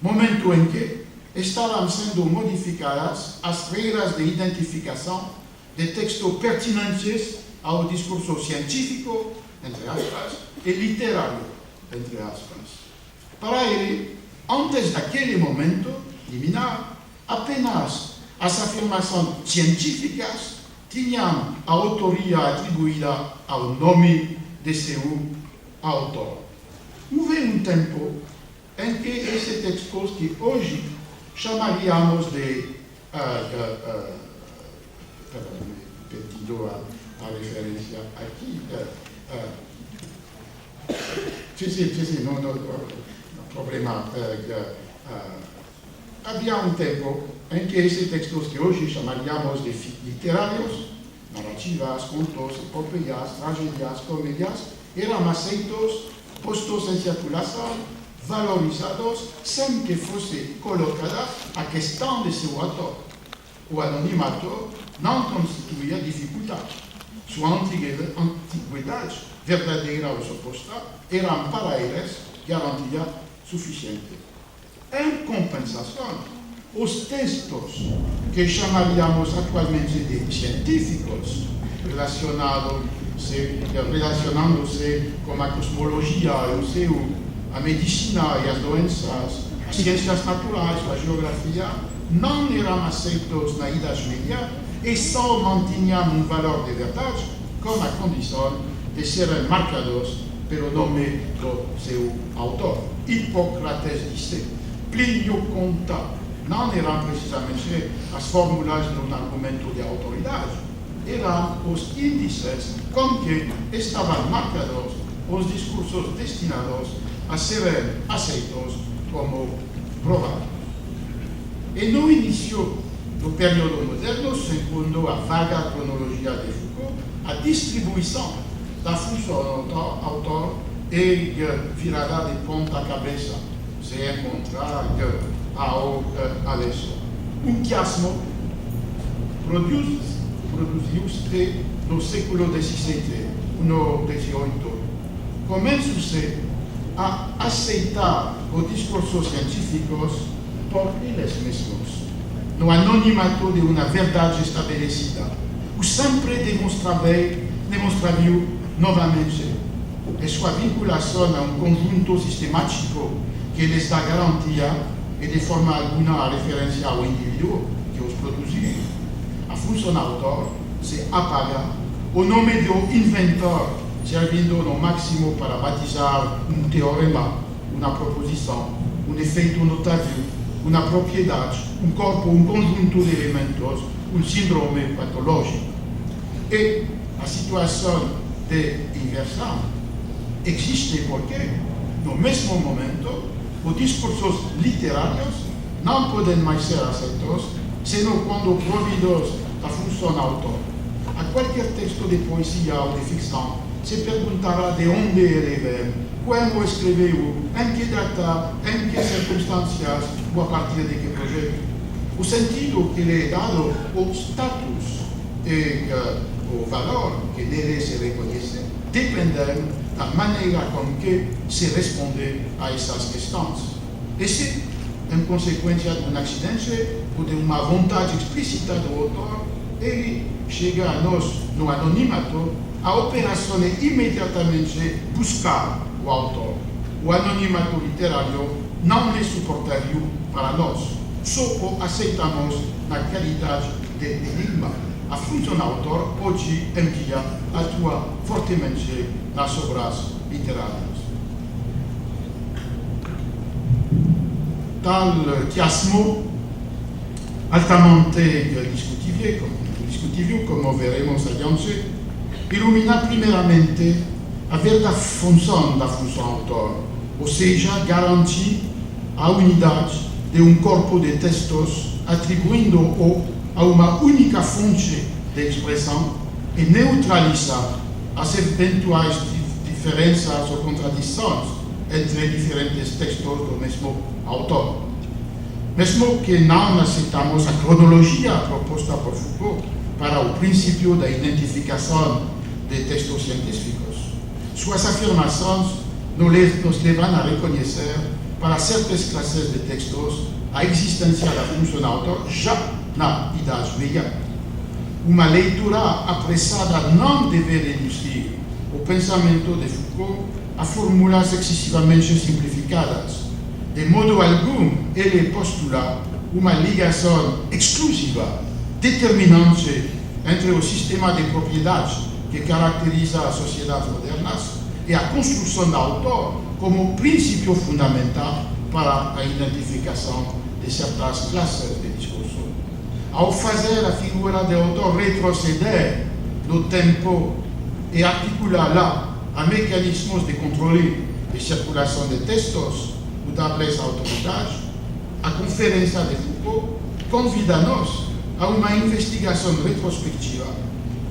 momento em que estavam sendo modificadas as regras de identificação de textos pertinentes ao discurso científico, entre aspas, e literário, entre aspas. Para ele, antes daquele momento liminar, apenas as afirmações científicas tinham a autoria atribuída ao nome de seu autor. Houve um tempo em que esses textos que hoje chamaríamos de perdido a referência aqui. Sim, não problema. Havia um tempo em que esses textos que hoje chamaríamos de literários, narrativas, contos, epopeias, tragédias, comédias, eram aceitos, postos em circulação, valorizados, sem que fosse colocada a questão de seu autor. O anonimato não constituía dificuldade. Sua antiguidade, verdadeira ou suposta, eram para eles garantia suficiente. Em compensação, os textos que chamaríamos atualmente de científicos, relacionando-se com a cosmologia, a medicina e as doenças, as ciências naturais, a geografia, não eram aceitos na Idade Média e só mantinham um valor de verdade com a condição de serem marcados pelo nome do seu autor. Hipócrates disse: Plínio conta. Não eram precisamente as fórmulas de um argumento de autoridade, eram os índices com que estavam marcados os discursos destinados a serem aceitos como provados. E no início do período moderno, segundo a vaga cronologia de Foucault, a distribuição da função autor é virada de ponta cabeça, se encontrar a lição. Chiasmo produziu-se no século XVII, no XVIII. Começou-se a aceitar os discursos científicos por eles mesmos, no anonimato de uma verdade estabelecida, o sempre demonstraria novamente e sua vinculação a um conjunto sistemático que lhes dá garantia e de forma alguma a referência ao indivíduo que os produziu. A função autor se apaga, o nome do inventor servindo no máximo para batizar um teorema, uma proposição, um efeito notável, uma propriedade, um corpo, um conjunto de elementos, um síndrome patológico. E a situação de inversão existe porque, no mesmo momento, os discursos literários não podem mais ser aceitos, senão quando providos da função autor. A qualquer texto de poesia ou de ficção se perguntará de onde ele vem, como escreveu, em que data, em que circunstâncias ou a partir de que projeto. O sentido que lhe é dado, o status e o valor que nele se reconhece, dependem da maneira com que se responde a essas questões. E se, em consequência de um acidente ou de uma vontade explícita do autor, ele chega a nós no anonimato, a operação é imediatamente buscar o autor. O anonimato literário não lhe suportaria para nós. Só o aceitamos na qualidade de enigma. A função autor, hoje em dia, atua fortemente nas obras literárias. Tal chiasmo, altamente discutível, como veremos adiante, ilumina primeiramente a verdadeira função da função autor, ou seja, garantir a unidade de um corpo de textos, atribuindo-o a uma única fonte de expressão e neutralizar as eventuais diferenças ou contradições entre diferentes textos do mesmo autor. Mesmo que não aceitamos a cronologia proposta por Foucault para o princípio da identificação de textos científicos, suas afirmações nos levam a reconhecer para certas classes de textos a existência da função autor já na Idade Média. Uma leitura apressada não deve reduzir o pensamento de Foucault a fórmulas excessivamente simplificadas. De modo algum, ele postula uma ligação exclusiva, determinante entre o sistema de propriedade que caracteriza as sociedades modernas e a construção do autor como princípio fundamental para a identificação de certas classes de discurso. Ao fazer a figura de autor retroceder no tempo e articular lá a mecanismos de controle e circulação de textos mutáveis à autoridade, a Conferência de Foucault convida-nos a uma investigação retrospectiva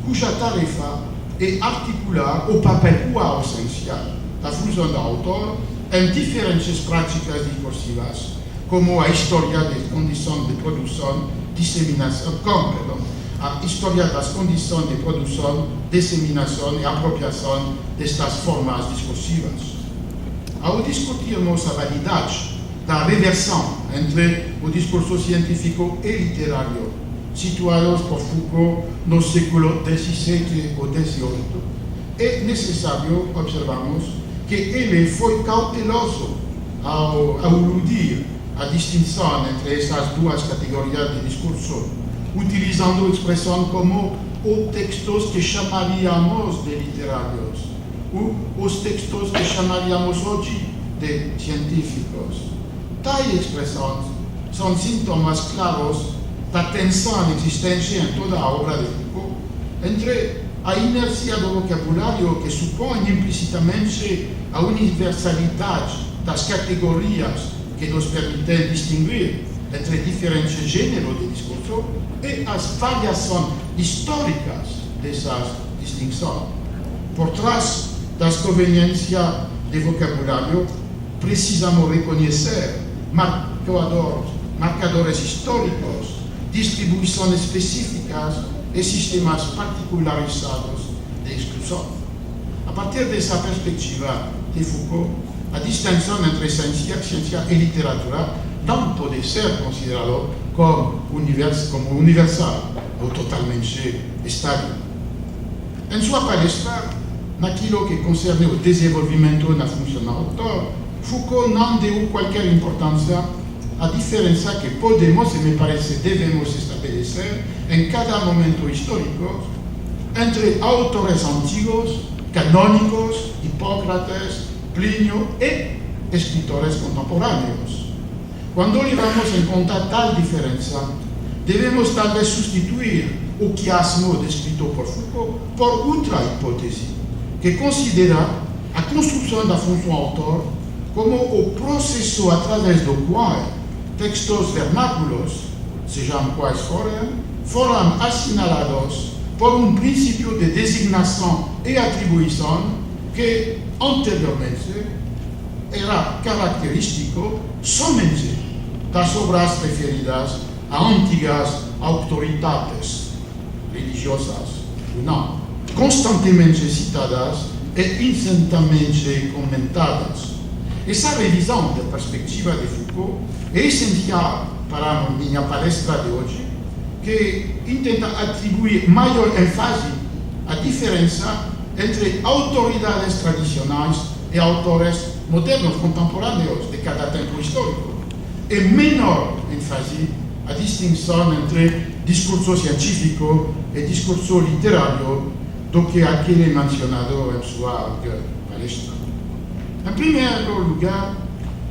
cuja tarefa é articular o papel ou essencial da função do autor em diferentes práticas discursivas, como a história das condições de produção, disseminação, a história das condições de produção, disseminação e apropriação destas formas discursivas. Ao discutirmos a validade da reversão entre o discurso científico e literário, situados por Foucault no século XVII ou XVIII, é necessário observarmos que ele foi cauteloso ao aludir a distinção entre essas duas categorias de discurso, utilizando a expressão como os textos que chamaríamos de literários, ou os textos que chamaríamos hoje de científicos. Tais expressões são sintomas claros da tensão existente em toda a obra de Foucault entre a inércia do vocabulário que supõe implicitamente a universalidade das categorias que nos permitem distinguir entre diferentes gêneros de discurso e as variações históricas dessas distinções. Por trás das conveniências de vocabulário, precisamos reconhecer marcadores históricos, distribuições específicas e sistemas particularizados de exclusão. A partir dessa perspectiva de Foucault, a distinção entre ciência e literatura não pode ser considerada como universal ou totalmente estável. Em sua palestra, naquilo que concerne o desenvolvimento na função do autor, Foucault não deu qualquer importância à diferença que podemos, e me parece, devemos estabelecer em cada momento histórico entre autores antigos, canônicos, Hipócrates, Plínio e escritores contemporâneos. Quando levamos em conta tal diferença, devemos talvez substituir o quiasmo descrito por Foucault por outra hipótese, que considera a construção da função autor como o processo através do qual textos vernáculos, sejam quais forem, foram assinalados por um princípio de designação e atribuição que anteriormente era característico somente das obras referidas a antigas autoridades religiosas ou não, constantemente citadas e incesantemente comentadas. Essa revisão da perspectiva de Foucault é essencial para a minha palestra de hoje, que intenta atribuir maior ênfase à diferença entre autoridades tradicionais e autores modernos contemporâneos de cada tempo histórico, e menor ênfase à distinção entre discurso científico e discurso literário do que aquele mencionado em sua palestra. Em primeiro lugar,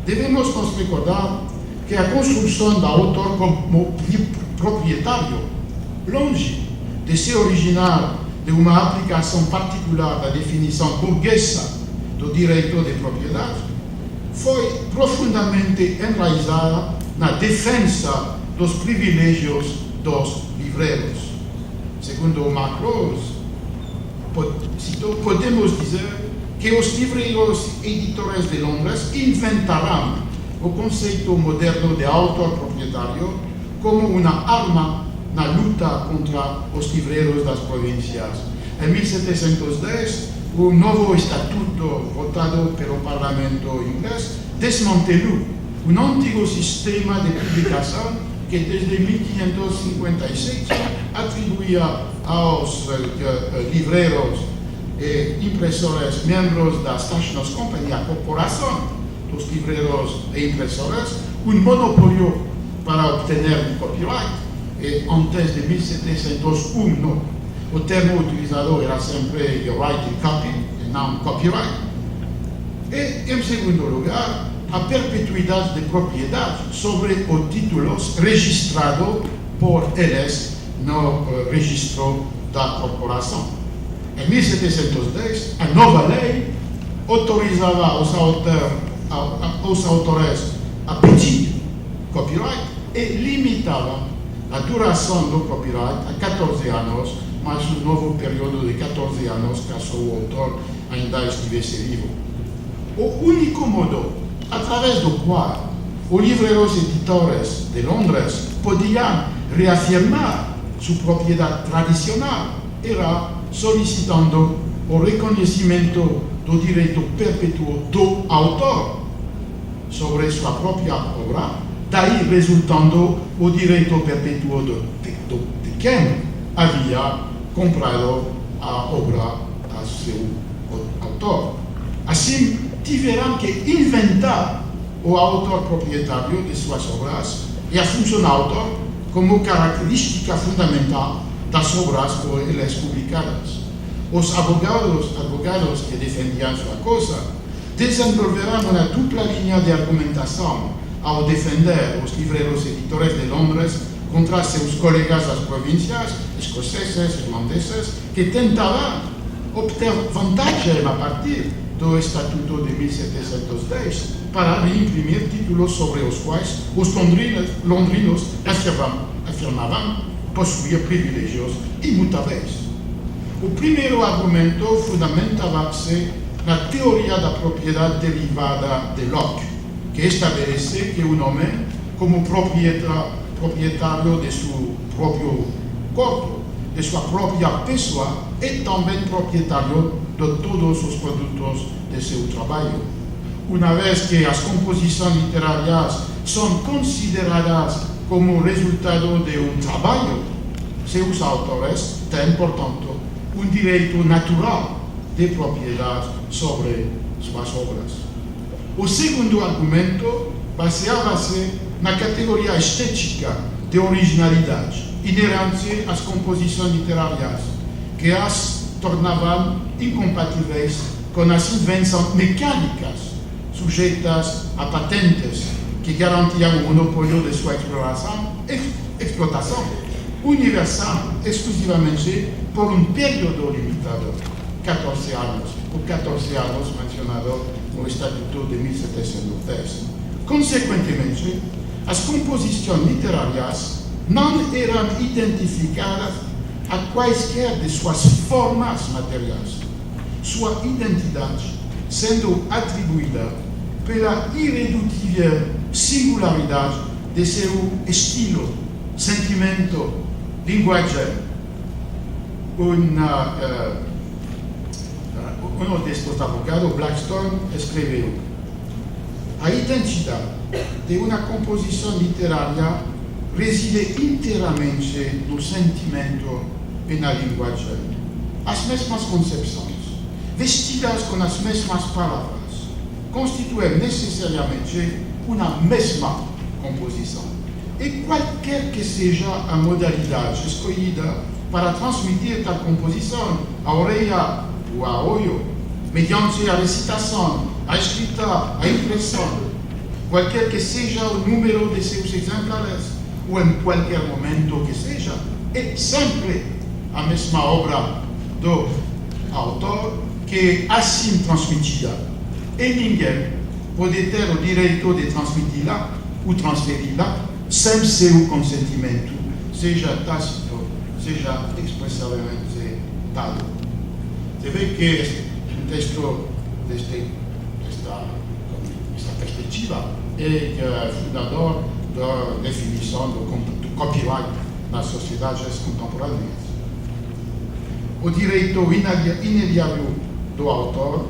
devemos nos recordar que a construção do autor como proprietário, longe de se originar de uma aplicação particular da definição burguesa do direito de propriedade, foi profundamente enraizada na defesa dos privilégios dos livreiros. Segundo Macrose, podemos dizer que os livreiros editores de Londres inventaram o conceito moderno de autor proprietário como uma arma na luta contra os livreiros das províncias. Em 1710, o novo estatuto votado pelo parlamento inglês desmantelou um antigo sistema de publicação que desde 1556 atribuía aos livreiros e impressores membros das National Company, a corporação dos livreiros e impressores, um monopólio para obter um copyright. E antes de 1701, o termo utilizado era sempre the right in copy, e não copyright. E, em segundo lugar, a perpetuidade de propriedade sobre os títulos registrados por eles no registro da corporação. Em 1710, a nova lei autorizava os autores a pedir copyright e limitava a duração do copyright a 14 anos, mais um novo período de 14 anos caso o autor ainda estivesse vivo. O único modo através do qual os livreiros editores de Londres podiam reafirmar sua propriedade tradicional era solicitando o reconhecimento do direito perpétuo do autor sobre sua própria obra, daí resultando o direito perpétuo de quem havia comprado a obra a seu autor. Assim, tiveram que inventar o autor proprietário de suas obras e a função autor como característica fundamental das obras por eles publicadas. Os advogados que defendiam sua causa desenvolveram uma dupla linha de argumentação ao defender os livreiros editores de Londres contra seus colegas das províncias, escoceses e irlandeses, que tentavam obter vantagem a partir do Estatuto de 1710 para reimprimir títulos sobre os quais os londrinos afirmavam possuir privilégios imutáveis. O primeiro argumento fundamentava-se na teoria da propriedade derivada de Locke, que estabelece que um homem, como proprietário de seu próprio corpo, de sua própria pessoa, é também proprietário de todos os produtos de seu trabalho. Uma vez que as composições literárias são consideradas como resultado de um trabalho, seus autores têm, portanto, um direito natural de propriedade sobre suas obras. O segundo argumento baseava-se na categoria estética de originalidade inerente às composições literárias, que as tornavam incompatíveis com as invenções mecânicas sujeitas a patentes que garantiam o monopólio de sua explotação universal exclusivamente por um período limitado, 14 anos, o 14 anos mencionado no Estatuto de 1710. Consequentemente, as composições literárias não eram identificadas a quaisquer de suas formas materiais, sua identidade sendo atribuída pela irredutível singularidade de seu estilo, sentimento, linguagem. Um destes advogados, Blackstone, escreveu: a identidade de uma composição literária reside inteiramente no sentimento e na linguagem. As mesmas concepções, vestidas com as mesmas palavras, constituem necessariamente uma mesma composição. E qualquer que seja a modalidade escolhida para transmitir tal composição, a orelha ou a olho, mediante a recitação, a escrita, a impressão, qualquer que seja o número de seus exemplares, ou em qualquer momento que seja, é sempre a mesma obra do autor que é assim transmitida. E ninguém pode ter o direito de transmiti-la ou transferi-la sem seu consentimento, seja tácito, seja expressamente dado. Você vê que o texto desta perspectiva é fundador da definição do copyright nas sociedades contemporâneas. O direito inaliável do autor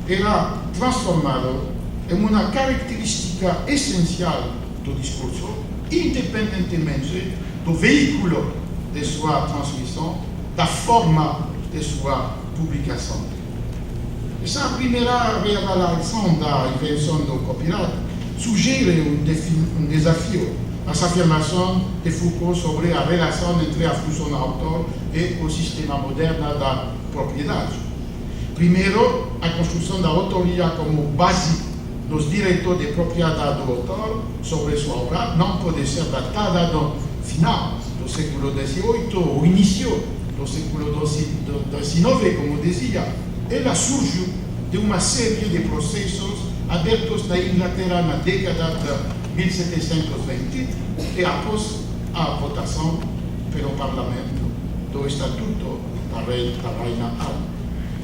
era transformado em uma característica essencial do discurso, independentemente do veículo de sua transmissão, da forma de sua publicação. Essa é a primeira reavaliação da invenção do copyright sugere um desafio às afirmações de Foucault sobre a relação entre a função do autor e o sistema moderno da propriedade. Primeiro, a construção da autoria como base dos direitos de propriedade do autor sobre sua obra não pode ser datada do final do século XVIII ou início do século XIX, como dizia. Ela surgiu de uma série de processos abertos na Inglaterra na década de 1720 e após a votação pelo Parlamento do Estatuto da Rainha Ana.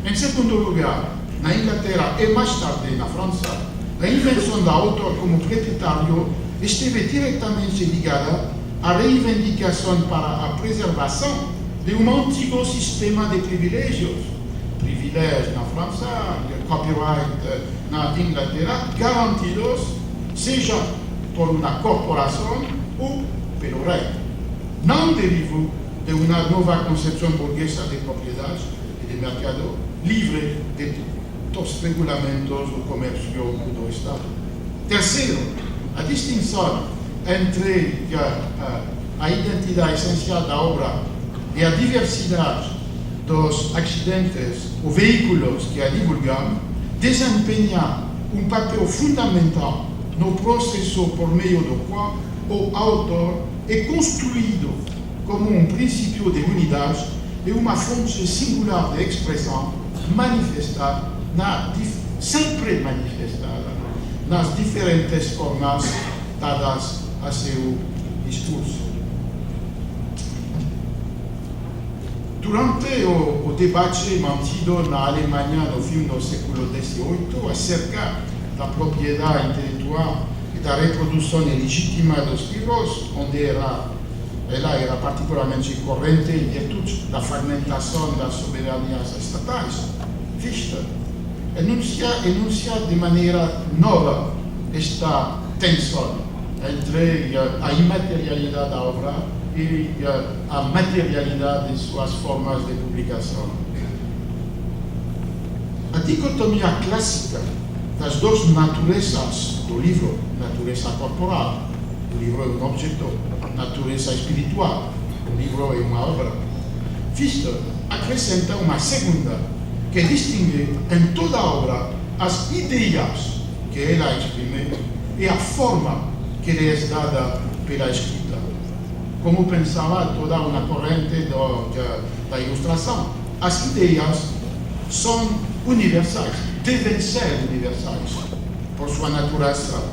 Em segundo lugar, na Inglaterra e mais tarde na França, a invenção do autor como proprietário esteve diretamente ligada à reivindicação para a preservação de um antigo sistema de privilégios. Privilégios na França, copyright na Inglaterra, garantidos seja por uma corporação ou pelo rei. Não derivou de uma nova concepção burguesa de propriedade e de mercado livre dos regulamentos do comércio do Estado. Terceiro, a distinção entre a identidade essencial da obra e a diversidade dos acidentes ou veículos que a divulgam desempenha um papel fundamental no processo por meio do qual o autor é construído como um princípio de unidade e uma fonte singular de expressão sempre manifestada nas diferentes formas dadas a seu discurso. durante o debate mantido na Alemanha no fim do século XVIII acerca da propriedade intelectual e da reprodução ilegítima dos livros, onde ela era particularmente corrente em virtude da fragmentação das soberanias estatais, Fichte enuncia de maneira nova esta tensão entre a imaterialidade da obra e a materialidade de suas formas de publicação. A dicotomia clássica das duas naturezas do livro, natureza corporal, o livro é um objeto, natureza espiritual, o livro é uma obra. Fichte acrescenta uma segunda, que distingue em toda a obra as ideias que ela exprime e a forma que lhe é dada pela escrita. Como pensava toda uma corrente da ilustração, as ideias são universais, devem ser universais, por sua natureza,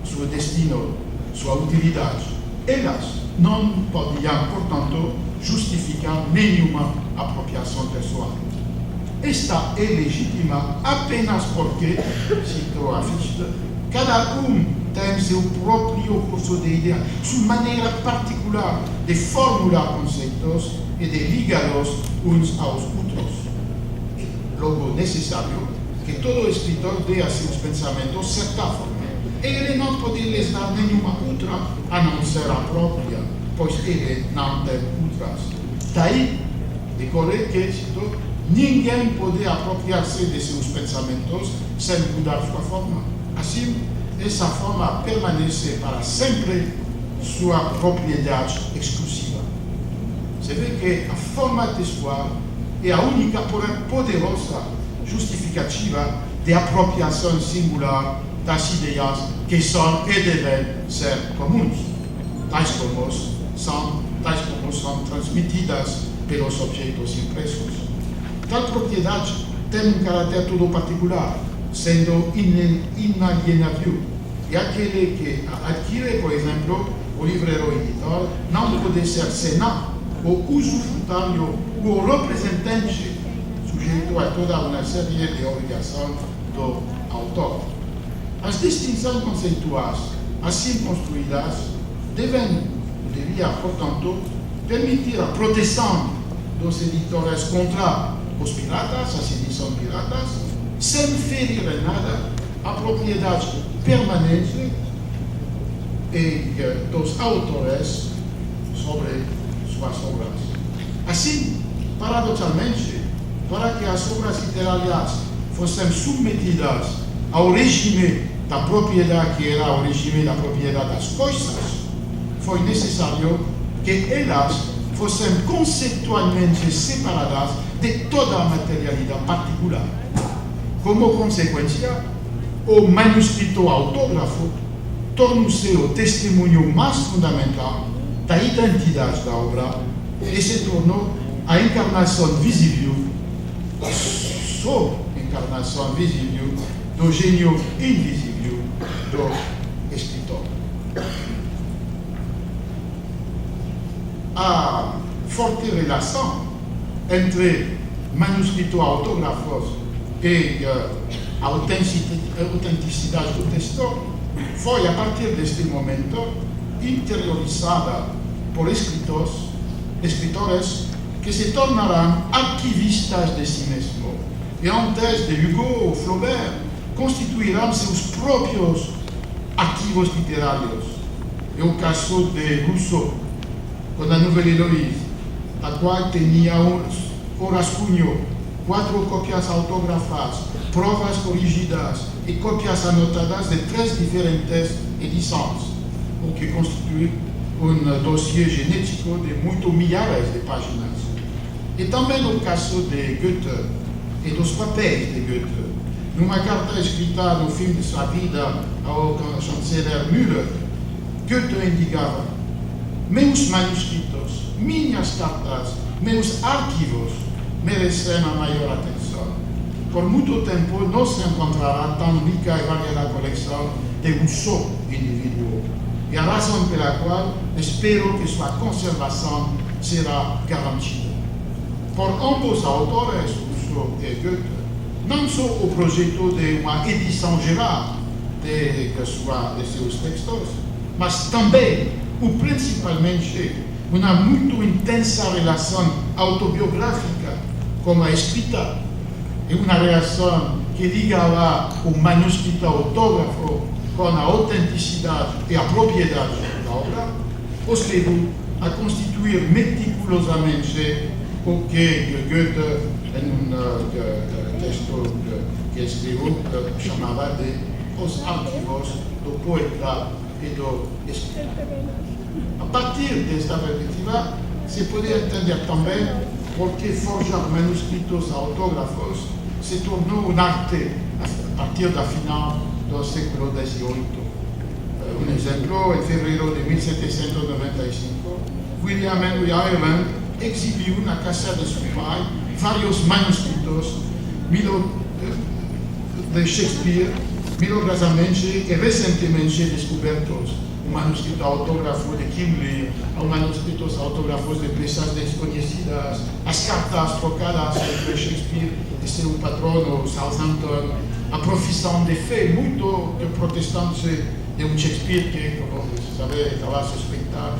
seu destino, sua utilidade. Elas não podiam, portanto, justificar nenhuma apropriação pessoal. Esta é legítima apenas porque, cito a Fichte, cada tem seu próprio curso de ideia, sua maneira particular de formular conceitos e de ligá-los uns aos outros. Logo, necessário que todo escritor dê a seus pensamentos certa forma. Ele não pode lhes dar nenhuma outra a não ser a própria, pois ele não tem outras. Daí decorre que, cito, ninguém pode apropriar-se de seus pensamentos sem mudar sua forma. Assim, essa forma permanece para sempre sua propriedade exclusiva. Você vê que a forma textual é a única poderosa justificativa de apropriação singular das ideias que são e devem ser comuns, tais como são transmitidas pelos objetos impressos. Tal propriedade tem um caráter todo particular, sendo inalienável, e aquele que adquire, por exemplo, o livreiro editor, não pode ser senão o usufrutário ou o representante sujeito a toda uma série de obrigações do autor. As distinções conceituais assim construídas deveriam, portanto, permitir a proteção dos editores contra os piratas, as edições piratas, sem ferir em nada a propriedade permanente dos autores sobre suas obras. Assim, paradoxalmente, para que as obras literárias fossem submetidas ao regime da propriedade, que era o regime da propriedade das coisas, foi necessário que elas fossem conceitualmente separadas de toda a materialidade particular. Como consequência, o manuscrito autógrafo tornou-se o testemunho mais fundamental da identidade da obra e se tornou a encarnação visível, só encarnação visível do gênio invisível do escritor. A forte relação entre manuscritos autógrafos e a autenticidade do texto foi, a partir deste momento, interiorizada por escritores que se tornarão arquivistas de si mesmos e, antes de Hugo ou Flaubert, constituirão seus próprios arquivos literários. É o caso de Rousseau, com a Nouvelle Héloïse, a qual tinha o rascunho, 4 cópias autografadas, provas corrigidas e cópias anotadas de 3 diferentes edições, o que constitui um dossiê genético de muitos milhares de páginas. E também no caso de Goethe e dos papéis de Goethe. Numa carta escrita no fim de sua vida ao chanceler Müller, Goethe indicava: meus manuscritos, minhas cartas, meus arquivos merecem a maior atenção. Por muito tempo não se encontrará tão rica e variada coleção de um só indivíduo. E a razão pela qual espero que sua conservação será garantida. por ambos autores, Rousseau e Goethe, não só o projeto de uma edição geral de seus textos, mas também, principalmente, uma muito intensa relação autobiográfica com a escrita, e uma relação que ligava o manuscrito autógrafo com a autenticidade e a propriedade da obra, os levou a constituir meticulosamente o que Goethe, em texto que escreveu, chamava de os arquivos do poeta e do escritor. A partir desta perspectiva, se pode entender também porque forjar manuscritos autógrafos se tornou um arte a partir da final do século XVIII. Um exemplo, em fevereiro de 1795, William Henry Ireland exibiu na casa de seu pai vários manuscritos de Shakespeare, milagrosamente e recentemente descobertos. Um manuscrito autógrafo de King Lear, manuscritos autógrafos de peças desconhecidas, as cartas trocadas entre Shakespeare e seu patrono Southampton, a profissão de fé muito protestante de um Shakespeare que, como você sabe, estava suspeitado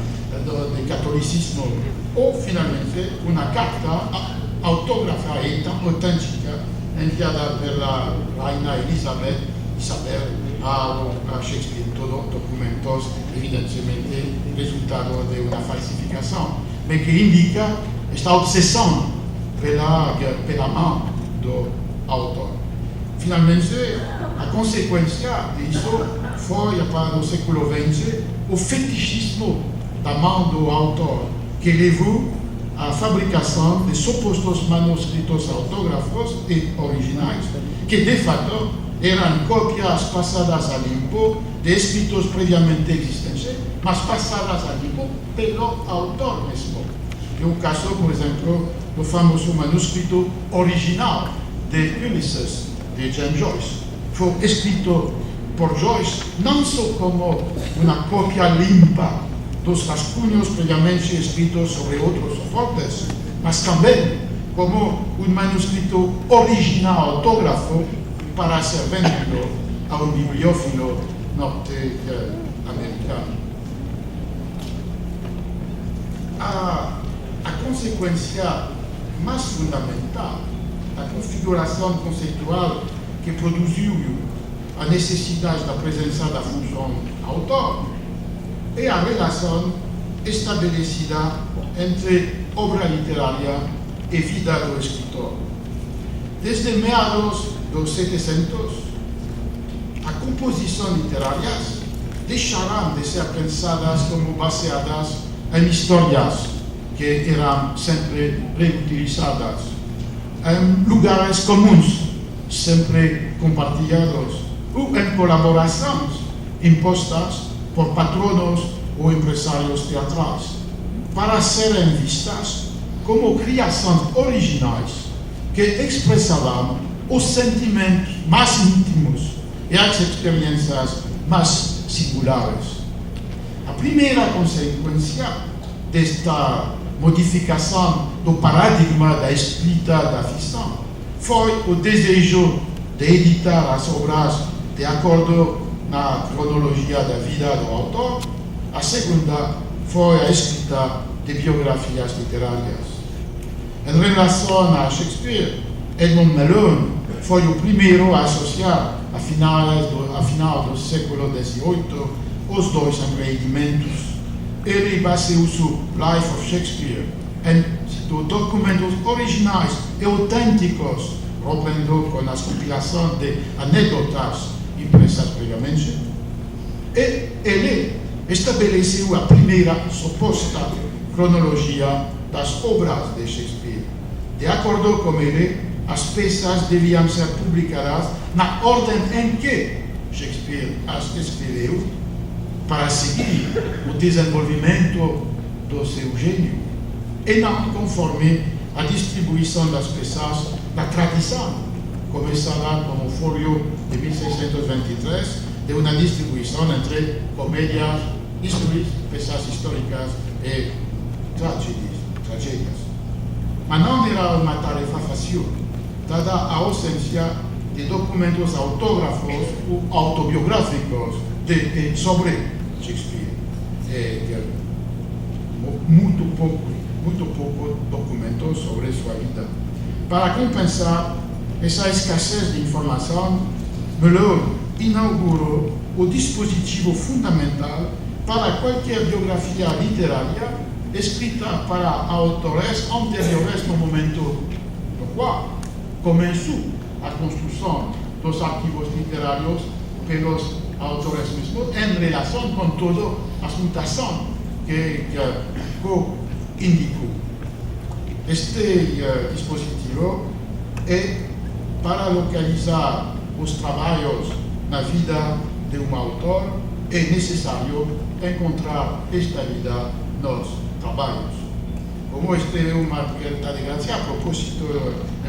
de catolicismo, ou finalmente uma carta autógrafa e autêntica enviada pela rainha Isabel a Shakespeare, todos documentos evidentemente resultado de uma falsificação, mas que indica esta obsessão pela mão do autor. Finalmente, a consequência disso foi, para o século XX, o fetichismo da mão do autor, que levou à fabricação de supostos manuscritos autógrafos e originais, que de fato eram cópias passadas a limpo de escritos previamente existentes, mas passadas a limpo pelo autor mesmo. É o caso, por exemplo, do famoso manuscrito original de Ulysses, de James Joyce. Foi escrito por Joyce não só como uma cópia limpa dos rascunhos previamente escritos sobre outros soportes, mas também como um manuscrito original autógrafo para ser vendido a um bibliófilo norte-americano. A consequência mais fundamental da configuração conceitual que produziu a necessidade da presença da função autor é a relação estabelecida entre obra literária e vida do escritor. Desde meados dos 700, as composições literárias deixarão de ser pensadas como baseadas em histórias que eram sempre reutilizadas, em lugares comuns, sempre compartilhados, ou em colaborações impostas por patronos ou empresários teatrais, para serem vistas como criações originais que expressavam os sentimentos mais íntimos e as experiências mais singulares. A primeira consequência desta modificação do paradigma da escrita da ficção foi o desejo de editar as obras de acordo na cronologia da vida do autor. A segunda foi a escrita de biografias literárias. Em relação a Shakespeare, Edmund Malone foi o primeiro a associar, a final do século XVIII, os dois empreendimentos. Ele baseou seu Life of Shakespeare em documentos originais e autênticos, rompendo com as compilações de anedotas impressas previamente. E ele estabeleceu a primeira suposta cronologia das obras de Shakespeare. De acordo com ele, as peças deviam ser publicadas na ordem em que Shakespeare as escreveu, para seguir o desenvolvimento do seu gênio, e não conforme a distribuição das peças da tradição, começará com o folio de 1623, de uma distribuição entre comédias, peças históricas e tragédias. mas não era uma tarefa fácil, dada a ausência de documentos autógrafos ou autobiográficos sobre Shakespeare. Muito pouco documentos sobre sua vida. Para compensar essa escassez de informação, Müller inaugurou o dispositivo fundamental para qualquer biografia literária escrita para autores anteriores no momento no qual começou a construção dos arquivos literários pelos autores mesmos em relação com todas as mutações que indicou. Este dispositivo é para localizar os trabalhos na vida de um autor, é necessário encontrar esta vida nos trabalhos. Como este é uma verdade grande, a propósito,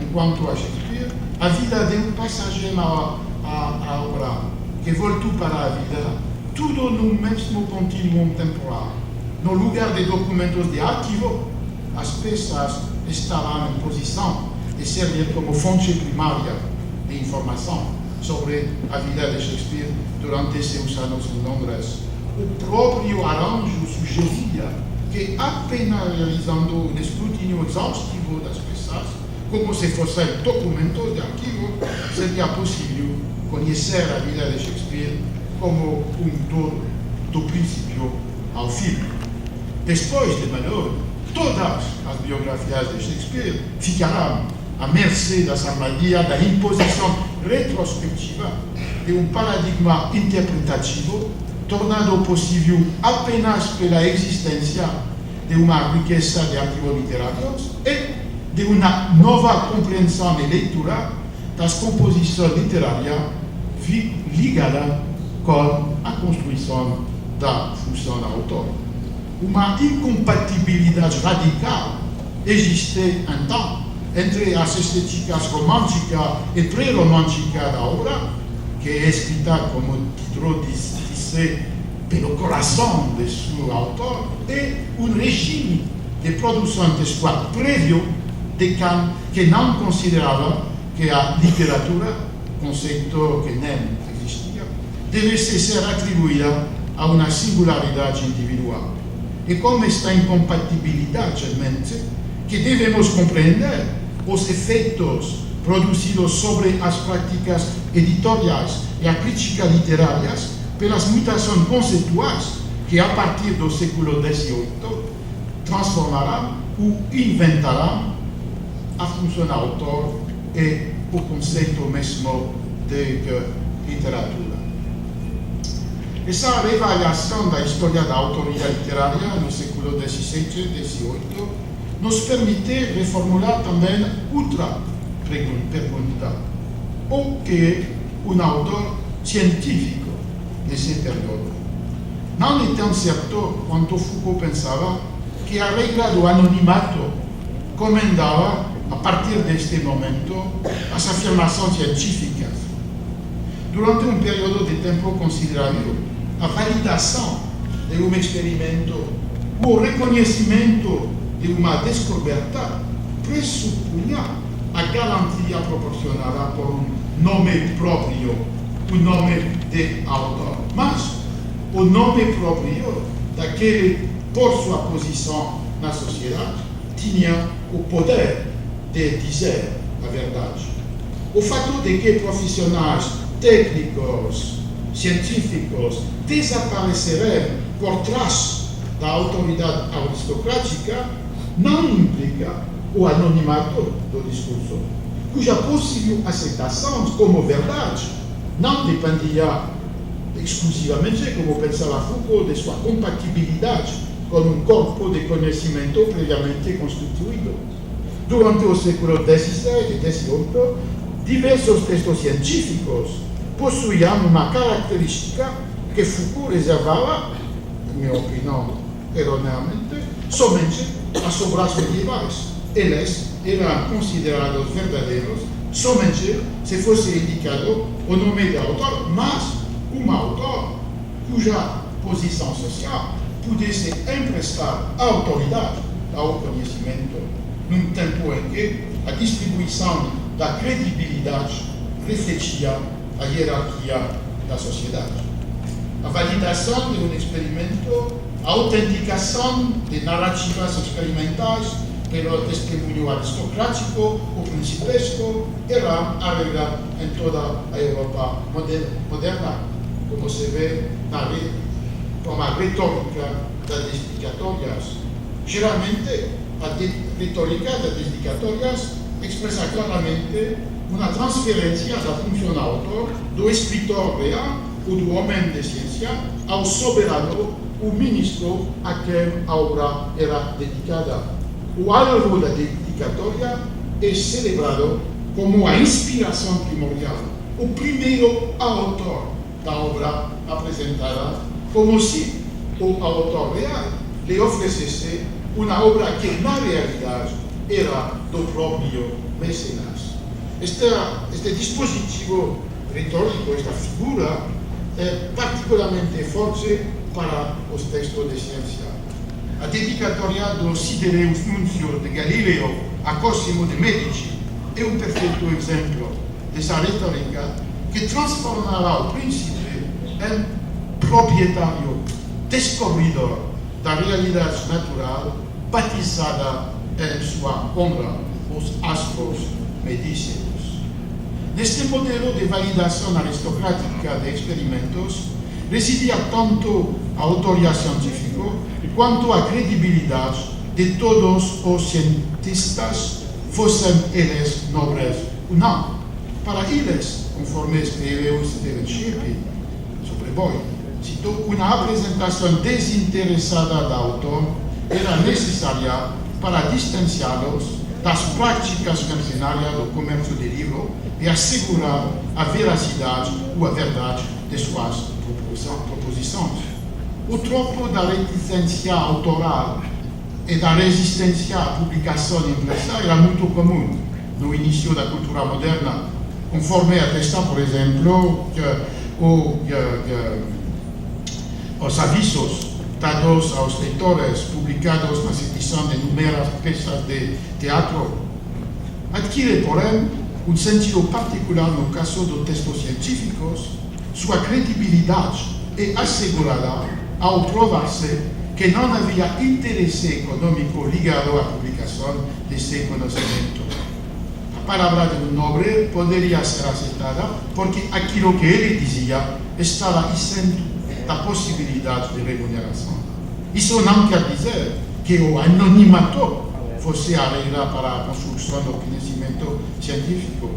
enquanto a Shakespeare, a vida de um passageiro à obra que voltou para a vida, tudo no mesmo continuum temporal. No lugar de documentos de arquivo, as peças estavam em posição de servir como fonte primária de informação sobre a vida de Shakespeare durante seus anos em Londres. O próprio arranjo sugeria que apenas realizando um escrutínio exaustivo das peças, como se fossem documentos de arquivo, seria possível conhecer a vida de Shakespeare como um todo, do princípio ao fim. Depois de Müller, todas as biografias de Shakespeare ficarão à mercê das armadilhas da imposição retrospectiva de um paradigma interpretativo, tornado possível apenas pela existência de uma riqueza de arquivos literários e de uma nova compreensão e leitura das composições literárias ligada com a construção da função do autor. Uma incompatibilidade radical existe, então, entre as estéticas romântica e pré-romântica da obra, que é escrita, como o título diz, pelo coração de seu autor, e um regime de produção textual prévio de Kant, que não considerava que a literatura, conceito que nem existia, devesse ser atribuída a uma singularidade individual. E como esta incompatibilidade em mente, que devemos compreender os efeitos produzidos sobre as práticas editoriais e a crítica literárias pelas mutações conceituais que, a partir do século XVIII, transformarão ou inventarão a função do autor e o conceito mesmo de literatura. Essa reavaliação da história da autoria literária no século XVII e XVIII nos permite reformular também outra pergunta: o que é um autor científico nesse período? Não é tão certo quanto Foucault pensava que a regra do anonimato comandava, a partir deste momento, as afirmações científicas. Durante um período de tempo considerável, a validação de um experimento ou o reconhecimento de uma descoberta pressupunha a garantia proporcionada por um nome próprio, o nome de autor. Mas o nome próprio daquele, por sua posição na sociedade, tinha o poder de dizer a verdade. O fato de que profissionais técnicos, científicos, desaparecerem por trás da autoridade aristocrática não implica o anonimato do discurso, cuja possível aceitação como verdade não dependia exclusivamente, como pensava Foucault, de sua compatibilidade com um corpo de conhecimento previamente constituído. Durante o século XVI e XVIII, diversos textos científicos possuíam uma característica que Foucault reservava, em minha opinião, erroneamente, somente às obras medievais. Eles eram considerados verdadeiros somente se fosse indicado o nome do autor, mas um autor cuja posição social pudesse emprestar autoridade ao conhecimento. num tempo em que a distribuição da credibilidade refletia a hierarquia da sociedade. A validação de um experimento, a autenticação de narrativas experimentais pelo testemunho aristocrático ou principesco era a regra em toda a Europa moderna, como se vê com a retórica das dedicatórias. Geralmente, a retórica das dedicatórias expressa claramente uma transferência da função autor do escritor real ou do homem de ciência ao soberano, o ministro a quem a obra era dedicada. O alvo da dedicatória é celebrado como a inspiração primordial, o primeiro autor da obra apresentada, como se o autor real lhe oferecesse uma obra que, na realidade, era do próprio mecenas. Este dispositivo retórico, esta figura, é particularmente forte para os textos de ciência. A dedicatória do Sidereus Nuncio de Galileo a Cosimo de Medici é um perfeito exemplo dessa retórica que transformará o príncipe em proprietário, descobridor da realidade natural, batizada em sua honra, os astros medíceos. Neste modelo de validação aristocrática de experimentos, residia tanto a autoria científica quanto a credibilidade de todos os cientistas, fossem eles nobres ou não. Para eles, conforme escreveu Stephen Shirky sobre Boyle, citou, uma apresentação desinteressada do autor era necessária para distanciá-los das práticas mercenárias do comércio de livro e assegurar a veracidade ou a verdade de suas proposições. O tropo da reticência autoral e da resistência à publicação impressa era muito comum no início da cultura moderna, conforme atesta, por exemplo, os avisos dados aos leitores publicados nas edições de inúmeras peças de teatro. Adquire, porém, um sentido particular no caso dos textos científicos. Sua credibilidade é assegurada ao provar-se que não havia interesse econômico ligado à publicação desse conhecimento. A palavra de um nobre poderia ser aceitada porque aquilo que ele dizia estava isento da possibilidade de remuneração. Isso não quer dizer que o anonimato fosse a regra para a construção do conhecimento científico,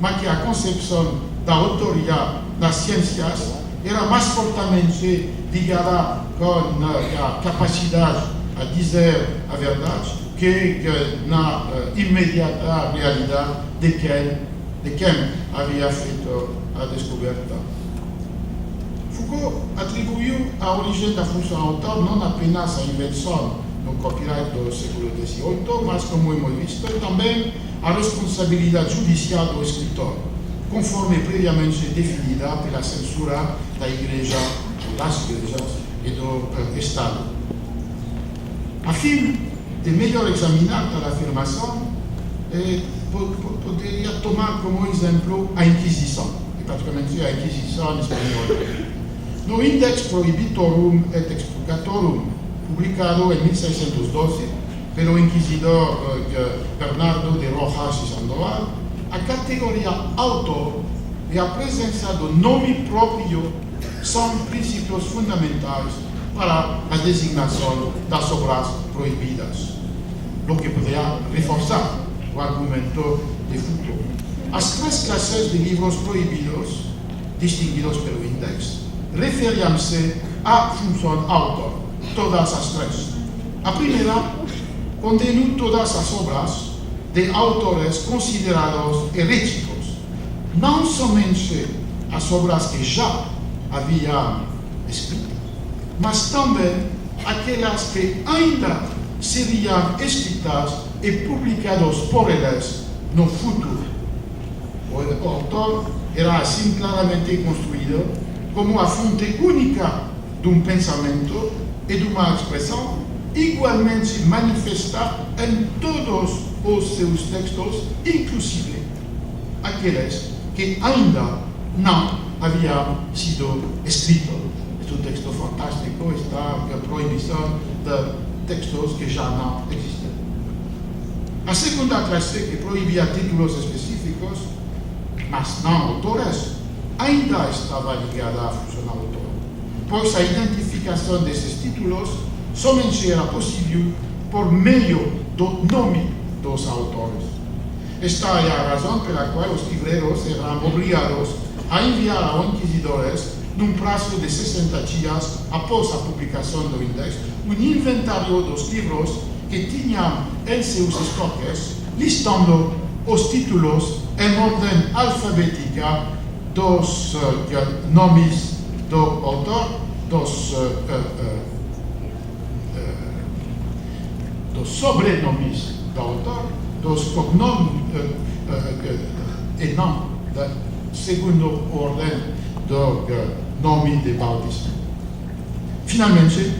mas que a concepção da autoria das ciências era mais fortemente ligada com a capacidade a dizer a verdade que na imediata realidade de quem havia feito a descoberta. Foucault atribuiu a origem da função autor não apenas à invenção no copyright do século XVIII, mas, como hemos visto, também a responsabilidade judicial do escritor, conforme previamente definida pela censura da Igreja, das igrejas e do Estado. A fim de melhor examinar tal afirmação, poderia tomar como exemplo a Inquisição, e particularmente a Inquisição espanhola. No Index Prohibitorum et Expurgatorum, publicado em 1612 pelo inquisidor Bernardo de Rojas e Sandoval, a categoria autor e a presença do nome próprio são princípios fundamentais para a designação das obras proibidas, o que poderia reforçar o argumento de Foucault. As três classes de livros proibidos, distinguidos pelo Index, referiam-se à função autor, todas as três. A primeira condena todas as obras de autores considerados heréticos, não somente as obras que já haviam escrito, mas também aquelas que ainda seriam escritas e publicadas por eles no futuro. O autor era assim claramente construído como a fonte única de um pensamento e de uma expressão igualmente manifesta em todos os seus textos, inclusive aqueles que ainda não haviam sido escritos. Este texto fantástico está a proibição de textos que já não existem. A segunda classe, que proibia títulos específicos, mas não autores, ainda estava ligada à função autor, pois a identificação desses títulos somente era possível por meio do nome dos autores. Esta é a razão pela qual os livreiros eram obrigados a enviar a inquisidores, num prazo de 60 dias após a publicação do index, um inventário dos livros que tinham em seus estoques, listando os títulos em ordem alfabética dos nomes do autor, dos sobrenomes do autor, dos cognomes e não da segunda ordem do nome de batismo. Finalmente,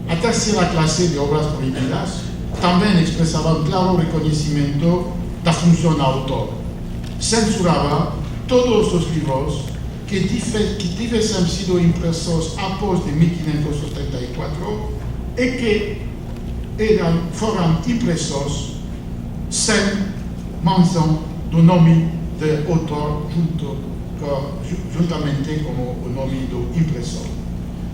a terceira classe de obras proibidas também expressava um claro reconhecimento da função autor. Censurava todos os livros que tivessem sido impressos após de 1584 e que foram impressos sem menção do nome do autor juntamente com o nome do impressor.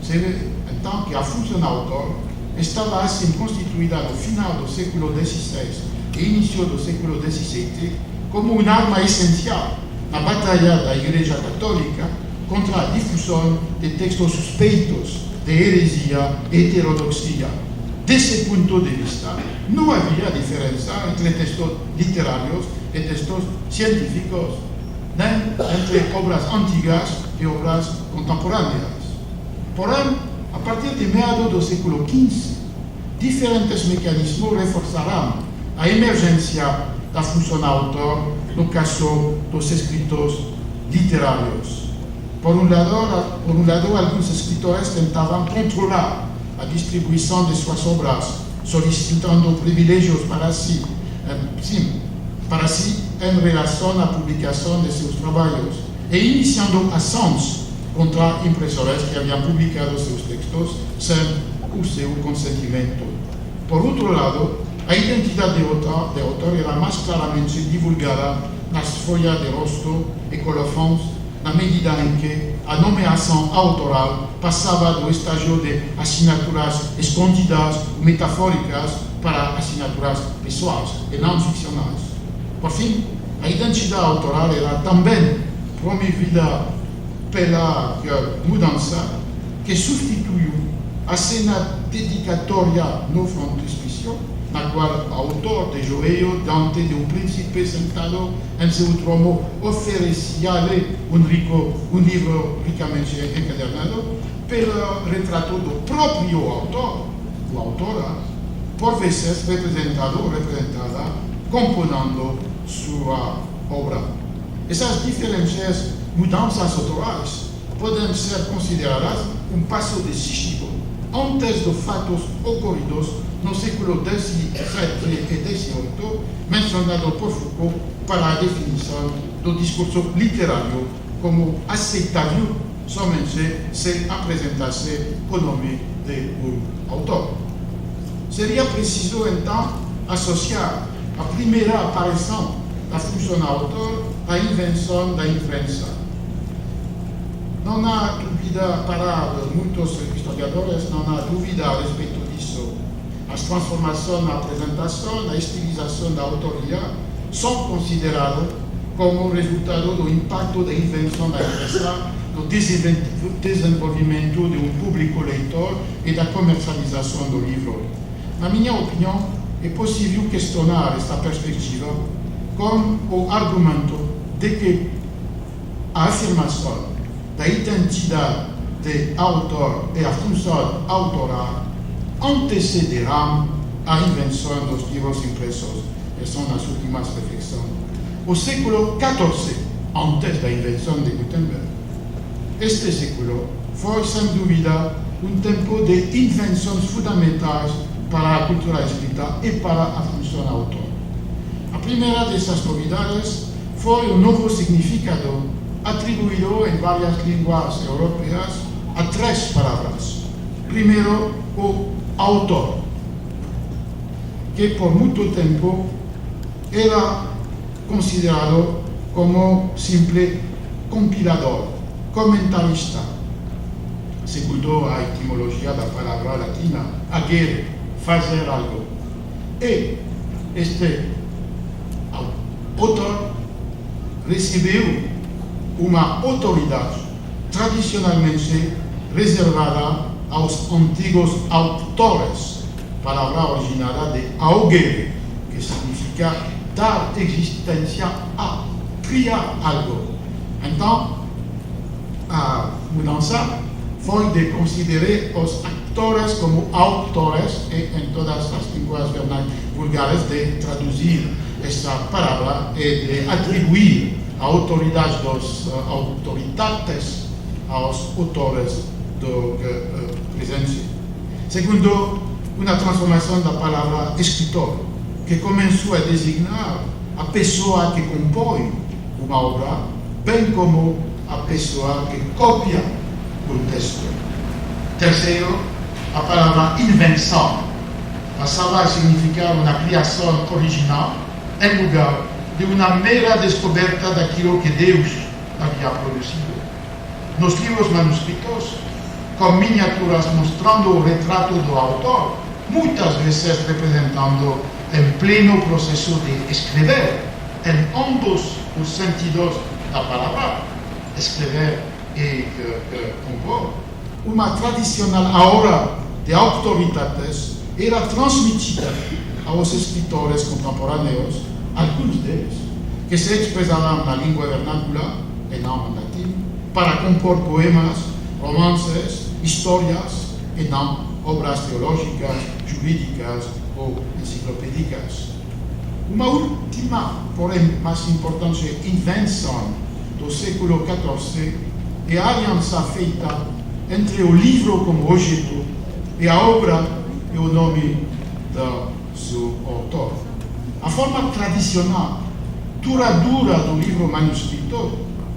Se vê, então, que a função autor estava assim constituída no final do século XVI e início do século XVII como uma arma essencial na batalha da Igreja Católica contra a difusão de textos suspeitos de heresia e heterodoxia. Desse ponto de vista, não havia diferença entre textos literários e textos científicos, nem entre obras antigas e obras contemporâneas. Porém, a partir de meados do século XV, diferentes mecanismos reforçaram a emergência da função autor no caso dos escritos literários. Por um lado, alguns escritores tentavam controlar a distribuição de suas obras, solicitando privilégios para si em relação à publicação de seus trabalhos e iniciando ações contra impressores que haviam publicado seus textos sem o seu consentimento. Por outro lado, a identidade de autor era mais claramente divulgada nas folhas de rosto e colofões, na medida em que a nomeação autoral passava do estágio de assinaturas escondidas ou metafóricas para assinaturas pessoais e não ficcionais. Por fim, a identidade autoral era também promovida pela mudança que substituiu a cena dedicatória no frontispício, na qual o autor de joelho diante de um príncipe sentado em seu trono oferecia-lhe um livro ricamente encadernado, pelo retrato do próprio autor, ou autora, por vezes representado ou representada, compondo sua obra. Essas diferentes mudanças autorais podem ser consideradas um passo decisivo antes dos fatos ocorridos no século XVII e XVIII, mencionado por Foucault para a definição do discurso literário como aceitável somente se apresentasse o nome de um autor. Seria preciso, então, associar a primeira aparição da função autor à invenção da imprensa. Não há dúvida para muitos historiadores, não há dúvida a respeito disso. As transformações na apresentação, na estilização da autoria, são consideradas como resultado do impacto da invenção da imprensa, do desenvolvimento de um público leitor e da comercialização do livro. Na minha opinião, é possível questionar esta perspectiva com o argumento de que a afirmação da identidade de autor e a função autoral antecederão a invenção dos livros impressos, que são as últimas reflexões. O século XIV, antes da invenção de Gutenberg. Este século foi, sem dúvida, um tempo de invenções fundamentais para a cultura escrita e para a função autor. A primeira dessas novidades foi o novo significado atribuído em várias línguas europeias a 3 palavras. Primeiro, o autor, que por muito tempo era considerado como simple compilador, comentarista, segundo a etimologia da palavra latina, agere, fazer algo. E este autor recebeu uma autoridade tradicionalmente reservada aos antigos autores, palavra originada de augere, que significa dar existência a, criar algo. Então, a mudança foi de considerar os atores como autores e em todas as línguas vulgares de traduzir essa palavra e de atribuir a autoridade dos autoridades aos autores do presente. Segundo, uma transformação da palavra escritor, que começou a designar a pessoa que compõe uma obra, bem como a pessoa que copia o texto. Terceiro, a palavra invenção passava a significar uma criação original em lugar de uma mera descoberta daquilo que Deus havia produzido. Nos livros manuscritos, com miniaturas mostrando o retrato do autor, muitas vezes representando em pleno processo de escrever, em ambos os sentidos da palavra, escrever e compor. Uma tradicional aura de autoridades era transmitida aos escritores contemporâneos, alguns deles, que se expressavam na língua vernácula e não em latim, para compor poemas, romances, histórias e não obras teológicas, jurídicas ou enciclopédicas. Uma última, porém mais importante, invenção do século XIV é a aliança feita entre o livro como objeto e a obra e o nome do seu autor. A forma tradicional, duradoura do livro manuscrito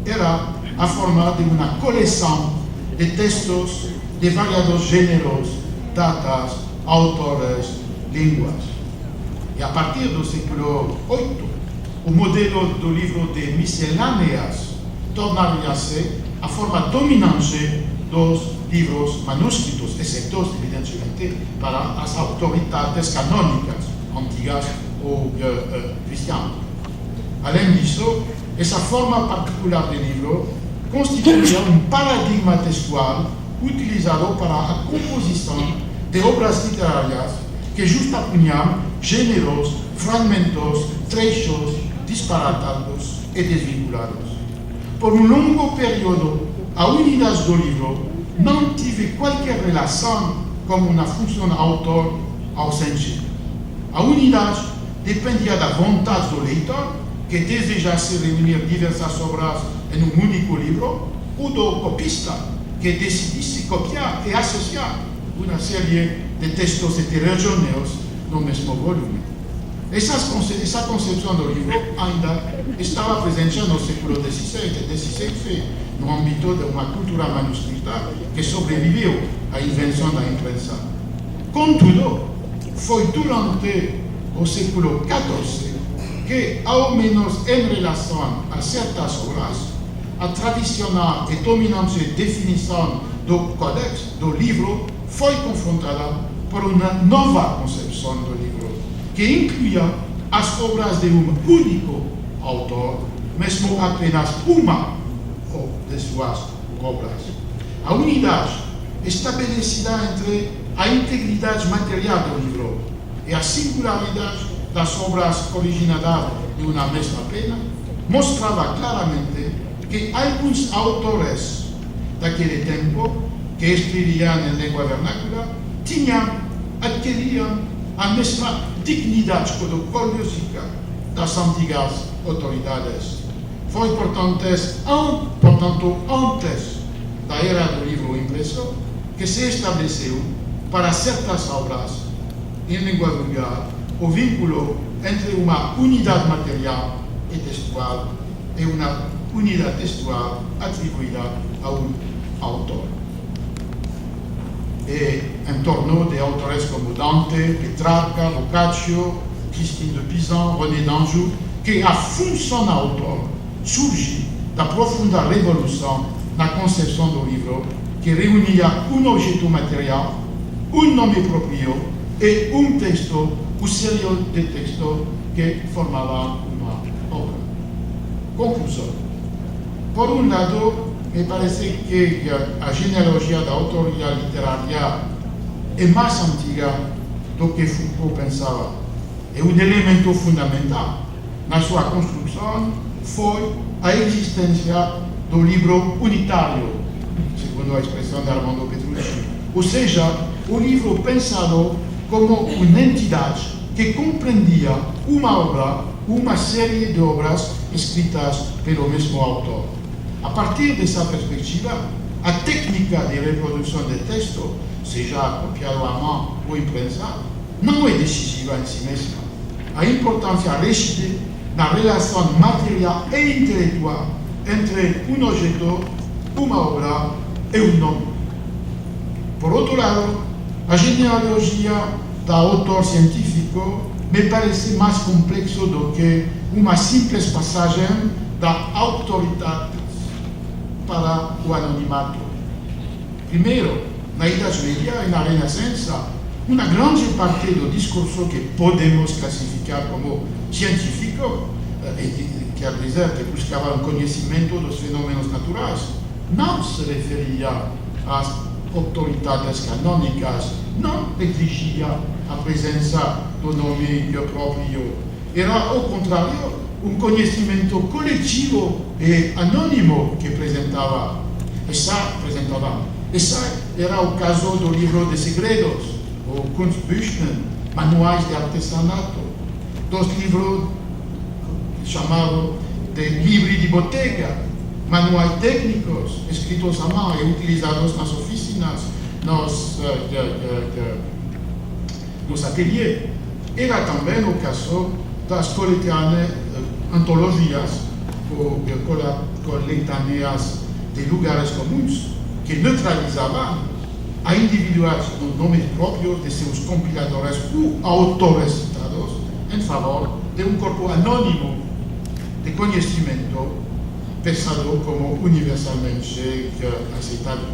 era a forma de uma coleção de textos de variados gêneros, datas, autores, línguas. E a partir do século VIII, o modelo do livro de miscelâneas tornaria-se a forma dominante dos livros manuscritos, exceto, evidentemente, para as autoridades canônicas, antigas ou cristianas. Além disso, essa forma particular de livro constituía um paradigma textual utilizado para a composição de obras literárias que justapunham gêneros, fragmentos, trechos disparatados e desvinculados. Por um longo período, a unidade do livro não teve qualquer relação com uma função autor ausente. A unidade dependia da vontade do leitor, que desejasse reunir diversas obras em um único livro, ou do copista, que decidisse copiar e associar uma série de textos heterogêneos no mesmo volume. Essa concepção do livro ainda estava presente no século XVI, no âmbito de uma cultura manuscrita que sobreviveu à invenção da imprensa. Contudo, foi durante o século XIV que, ao menos em relação a certas obras, a tradicional e dominante definição do codex, do livro, foi confrontada por uma nova concepção do livro, que incluía as obras de um único autor, mesmo apenas uma de suas obras. A unidade estabelecida entre a integridade material do livro e a singularidade das obras originadas de uma mesma pena mostrava claramente que alguns autores daquele tempo, que escreviam em língua vernácula, adquiriam a mesma dignidade codiciosa das antigas autoridades. Foi, portanto, antes da era do livro impresso, que se estabeleceu para certas obras em língua vulgar o vínculo entre uma unidade material e textual e uma unidade textual atribuída a um autor. E em torno de autores como Dante, Petrarca, Boccaccio, Christine de Pizan, René d'Anjou, que a função autor surge da profunda revolução na concepção do livro, que reunia um objeto material, um nome próprio e um texto, o série de texto que formava uma obra. Conclusão. Por um lado, me parece que a genealogia da autoria literária é mais antiga do que Foucault pensava. É um elemento fundamental na sua construção foi a existência do livro unitário, segundo a expressão de Armando Petrucci. Ou seja, o livro pensado como uma entidade que compreendia uma obra, uma série de obras escritas pelo mesmo autor. A partir dessa perspectiva, a técnica de reprodução de texto, seja copiado à mão ou imprensado, não é decisiva em si mesma. A importância reside na relação material e intelectual entre um objeto, uma obra e um nome. Por outro lado, a genealogia do autor científico me parece mais complexo do que uma simples passagem da autoridade para o anonimato. Primeiro, na Idade Média e na Renascença, uma grande parte do discurso que podemos classificar como científico, quer dizer que buscava um conhecimento dos fenômenos naturais, não se referia às autoridades canônicas, não exigia a presença do nome próprio. Era, ao contrário, um conhecimento coletivo e anônimo que apresentava. Esse era o caso do livro de segredos, o Kunstbüchern, manuais de artesanato, dos livros chamados de livros de botega, manuais técnicos, escritos à mão e utilizados nas oficinas, nos ateliês. Era também o caso das antologias ou coletâneas de lugares comuns, que neutralizavam a individuais nos nomes próprios de seus compiladores ou autores citados em favor de um corpo anônimo de conhecimento pensado como universalmente aceitável.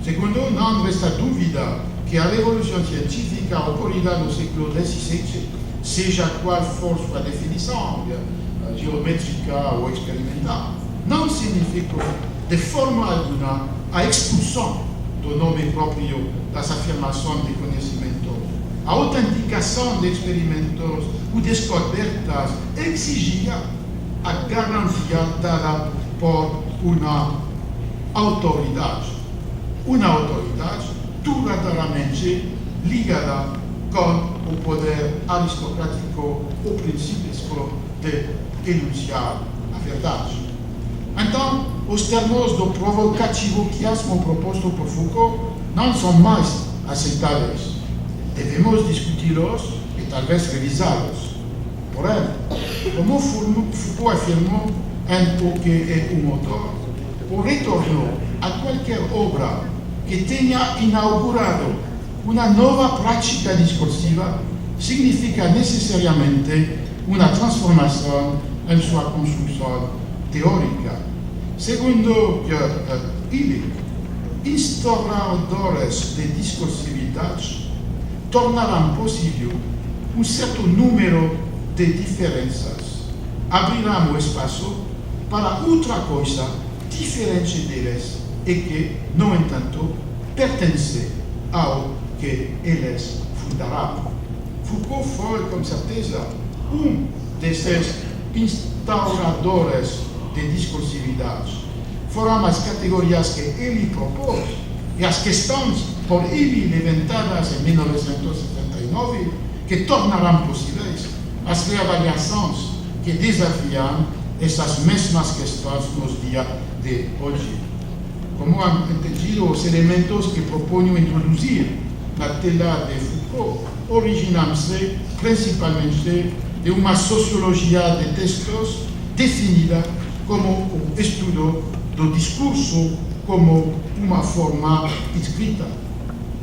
Segundo, não resta dúvida que a revolução científica ocorrida no século XVII, seja qual for sua definição, geométrica ou experimental, não significa de forma alguma a expulsão do nome próprio das afirmações de conhecimento. A autenticação de experimentos ou descobertas exigia a garantia dada por uma autoridade duradouramente ligada com o poder aristocrático ou principesco de enunciar a verdade. Então, os termos do provocativo quiasmo proposto por Foucault não são mais aceitáveis. Devemos discuti-los e talvez revisá-los. Porém, como Foucault afirmou em O que é o motor, o retorno a qualquer obra que tenha inaugurado uma nova prática discursiva significa necessariamente uma transformação em sua construção teórica. Segundo ele, instauradores de discursividade tornarão possível um certo número de diferenças, abrirão o espaço para outra coisa diferente deles e que, no entanto, pertence ao que eles fundarão. Foucault foi, com certeza, um desses instauradores de discursividade. Foram as categorias que ele propôs e as questões por ele levantadas em 1979 que tornarão possíveis as reavaliações que desafiam essas mesmas questões nos dias de hoje. Como han entendido, os elementos que proponho introduzir na tela de Foucault originam-se principalmente de uma sociologia de textos definida como o estudo do discurso como uma forma escrita.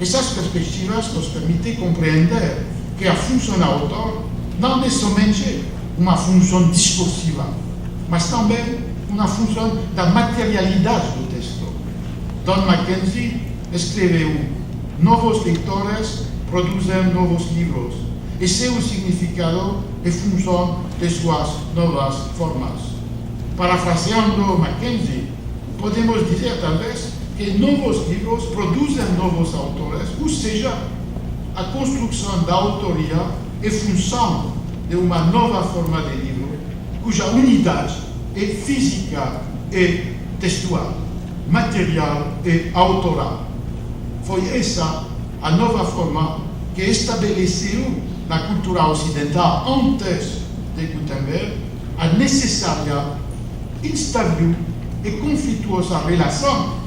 Essas perspectivas nos permitem compreender que a função do autor não é somente uma função discursiva, mas também uma função da materialidade do texto. Don Mackenzie escreveu: novos leitores produzem novos livros, e seu significado é função de suas novas formas. Parafraseando Mackenzie, podemos dizer talvez que novos livros produzem novos autores, ou seja, a construção da autoria é função de uma nova forma de livro, cuja unidade é física e textual, material e autoral. Foi essa a nova forma que estabeleceu na cultura ocidental, antes de Gutenberg, a necessária, instável e conflituosa relação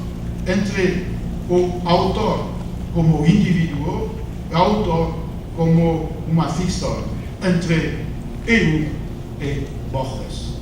entre o autor como indivíduo e o autor como uma ficção, entre eu e Borges.